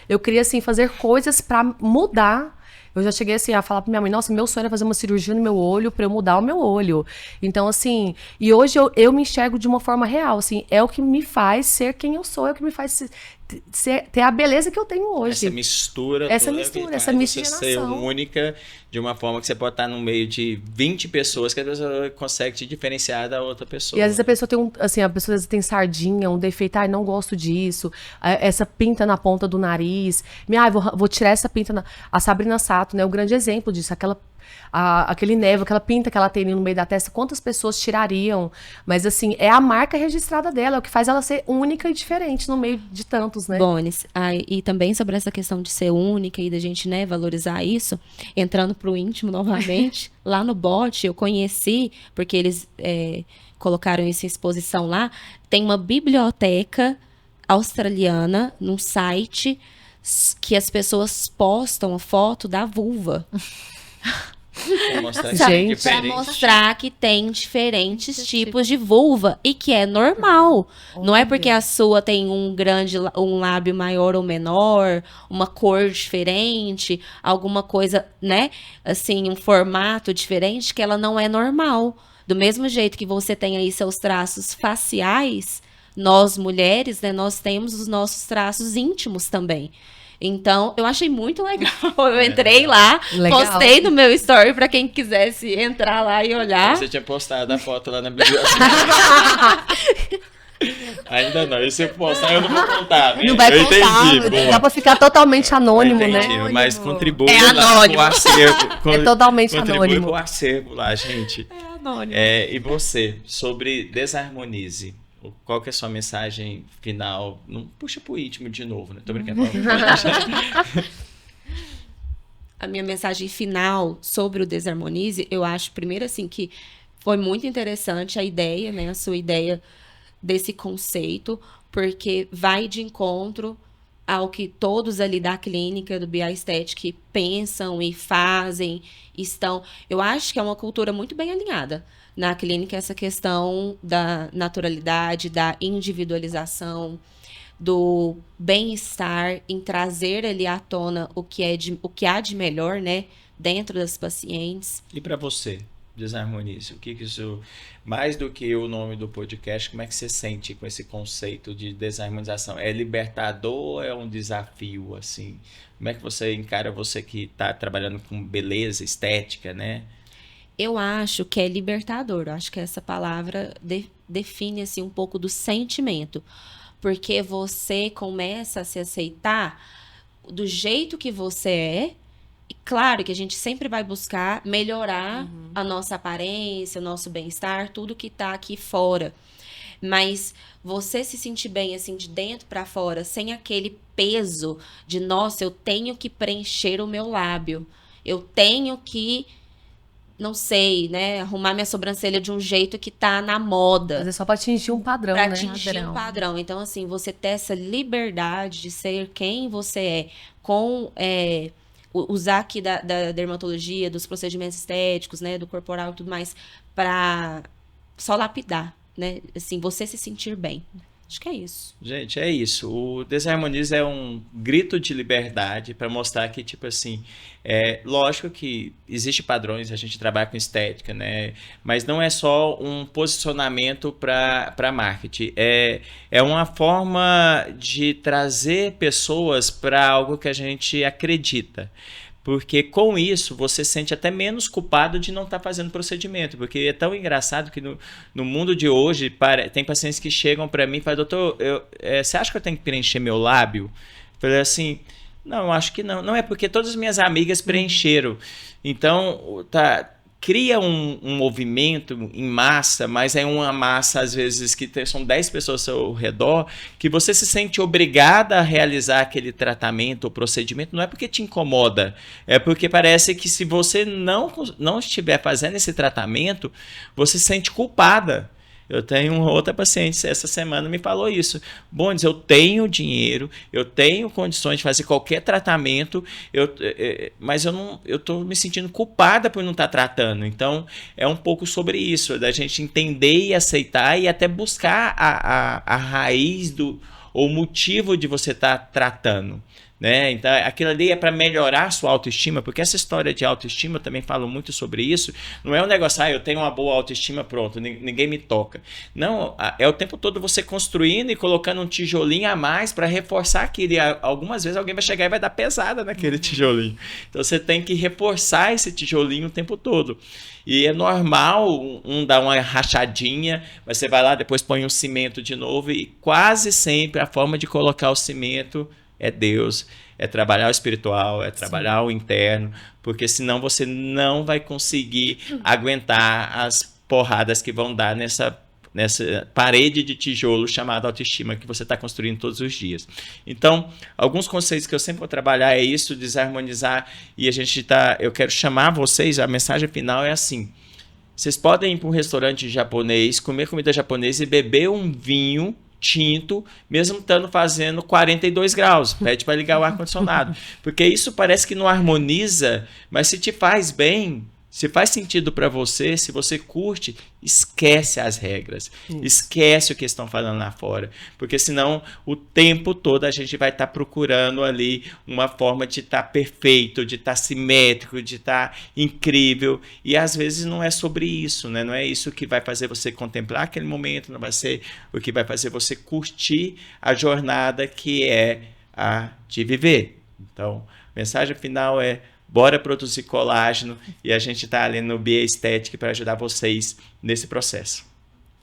Eu queria, assim, fazer coisas para mudar. Eu já cheguei, assim, a falar pra minha mãe, nossa, meu sonho era fazer uma cirurgia no meu olho pra eu mudar o meu olho. Então, assim, e hoje eu me enxergo de uma forma real, assim, é o que me faz ser quem eu sou, é o que me faz ter a beleza que eu tenho hoje. Essa mistura, Essa toda mistura, que essa faz miscigenação. você ser única, de uma forma que você pode estar no meio de 20 pessoas que a pessoa consegue te diferenciar da outra pessoa. E às vezes a pessoa tem a pessoa às vezes tem sardinha, um defeito, ai, não gosto disso, essa pinta na ponta do nariz, vou tirar essa pinta, a Sabrina Sato, né, o grande exemplo disso, aquele névoa, aquela pinta que ela tem ali no meio da testa, quantas pessoas tirariam? Mas assim, é a marca registrada dela, é o que faz ela ser única e diferente no meio de tantos, né? Bones, e também sobre essa questão de ser única e da gente, né, valorizar isso, entrando pro íntimo novamente, lá no BOT eu conheci, porque eles colocaram isso em exposição lá, tem uma biblioteca australiana num site que as pessoas postam a foto da vulva. Pra mostrar que Gente, é Pra diferente. mostrar que tem diferentes tipos de vulva e que é normal. Não é porque a sua tem um lábio maior ou menor, uma cor diferente, alguma coisa, né? Assim, um formato diferente, que ela não é normal. Do mesmo jeito que você tem aí seus traços faciais, nós mulheres, né, nós temos os nossos traços íntimos também. Então, eu achei muito legal. Eu entrei lá, Legal. postei no meu story pra quem quisesse entrar lá e olhar. Você tinha postado a foto lá na biblioteca. Ainda não, e se eu postar eu não vou contar. Né? Não vai eu contar, entendi, boa. dá pra ficar totalmente anônimo, Entendi, né? mas contribui É lá anônimo. com o acervo. É totalmente contribui anônimo. com o acervo lá, gente. É anônimo. E você, sobre Desarmonize, qual que é a sua mensagem final? Não puxa pro íntimo de novo, né? Tô brincando. A minha mensagem final sobre o Desarmonize, eu acho, primeiro, assim, que foi muito interessante a ideia, né? A sua ideia desse conceito, porque vai de encontro ao que todos ali da clínica do BI Aesthetic pensam e fazem, estão... Eu acho que é uma cultura muito bem alinhada na clínica, essa questão da naturalidade, da individualização, do bem-estar, em trazer ali à tona o que há de melhor, né, dentro das pacientes. E para você, Desarmonize, o que isso, mais do que o nome do podcast, como é que você sente com esse conceito de desarmonização? É libertador ou é um desafio, assim? Como é que você encara, você que está trabalhando com beleza, estética, né? Eu acho que é libertador. Eu acho que essa palavra define assim, um pouco do sentimento. Porque você começa a se aceitar do jeito que você é. E claro que a gente sempre vai buscar melhorar a nossa aparência, o nosso bem-estar, tudo que está aqui fora. Mas você se sentir bem assim de dentro para fora, sem aquele peso de, nossa, eu tenho que preencher o meu lábio. Eu tenho que... não sei, né, arrumar minha sobrancelha de um jeito que tá na moda. Mas é só pra atingir um padrão, Pra né? atingir um padrão. Então, assim, você ter essa liberdade de ser quem você é, com usar aqui da dermatologia, dos procedimentos estéticos, né, do corporal e tudo mais, pra só lapidar, né, assim, você se sentir bem. Acho que é isso. Gente, é isso. O Desarmonize é um grito de liberdade para mostrar que, tipo assim, lógico que existe padrões, a gente trabalha com estética, né? Mas não é só um posicionamento para marketing. É uma forma de trazer pessoas para algo que a gente acredita. Porque com isso você se sente até menos culpado de não estar fazendo procedimento. Porque é tão engraçado que no mundo de hoje tem pacientes que chegam para mim e falam, doutor, você acha que eu tenho que preencher meu lábio? Falei assim, não, acho que não. Não é porque todas as minhas amigas preencheram. Então, cria um movimento em massa, mas é uma massa, às vezes, que são 10 pessoas ao seu redor, que você se sente obrigada a realizar aquele tratamento ou procedimento, não é porque te incomoda, é porque parece que se você não estiver fazendo esse tratamento, você se sente culpada. Eu tenho uma outra paciente, essa semana me falou isso. Bones, eu tenho dinheiro, eu tenho condições de fazer qualquer tratamento, mas eu estou me sentindo culpada por não estar tratando. Então, é um pouco sobre isso, da gente entender e aceitar e até buscar a raiz ou motivo de você estar tratando. Né? Então, aquilo ali é para melhorar a sua autoestima, porque essa história de autoestima, eu também falo muito sobre isso, não é um negócio, eu tenho uma boa autoestima, pronto, ninguém me toca. Não, é o tempo todo você construindo e colocando um tijolinho a mais para reforçar aquilo, e algumas vezes alguém vai chegar e vai dar pesada naquele tijolinho. Então, você tem que reforçar esse tijolinho o tempo todo. E é normal dar uma rachadinha, mas você vai lá, depois põe um cimento de novo, e quase sempre a forma de colocar o cimento é Deus, é trabalhar o espiritual, é trabalhar o interno, porque senão você não vai conseguir aguentar as porradas que vão dar nessa parede de tijolo chamada autoestima que você está construindo todos os dias. Então, alguns conceitos que eu sempre vou trabalhar é isso, desarmonizar, e eu quero chamar vocês, a mensagem final é assim, vocês podem ir para um restaurante japonês, comer comida japonesa e beber um vinho tinto, mesmo estando fazendo 42 graus, pede para ligar o ar-condicionado, porque isso parece que não harmoniza, mas se te faz bem, se faz sentido para você, se você curte, esquece as regras, esquece o que estão falando lá fora, porque senão o tempo todo a gente vai estar procurando ali uma forma de estar perfeito, de estar simétrico, de estar incrível, e às vezes não é sobre isso, né? Não é isso que vai fazer você contemplar aquele momento, não vai ser o que vai fazer você curtir a jornada que é a de viver. Então, a mensagem final é: bora produzir colágeno, e a gente está ali no Bia Estética para ajudar vocês nesse processo.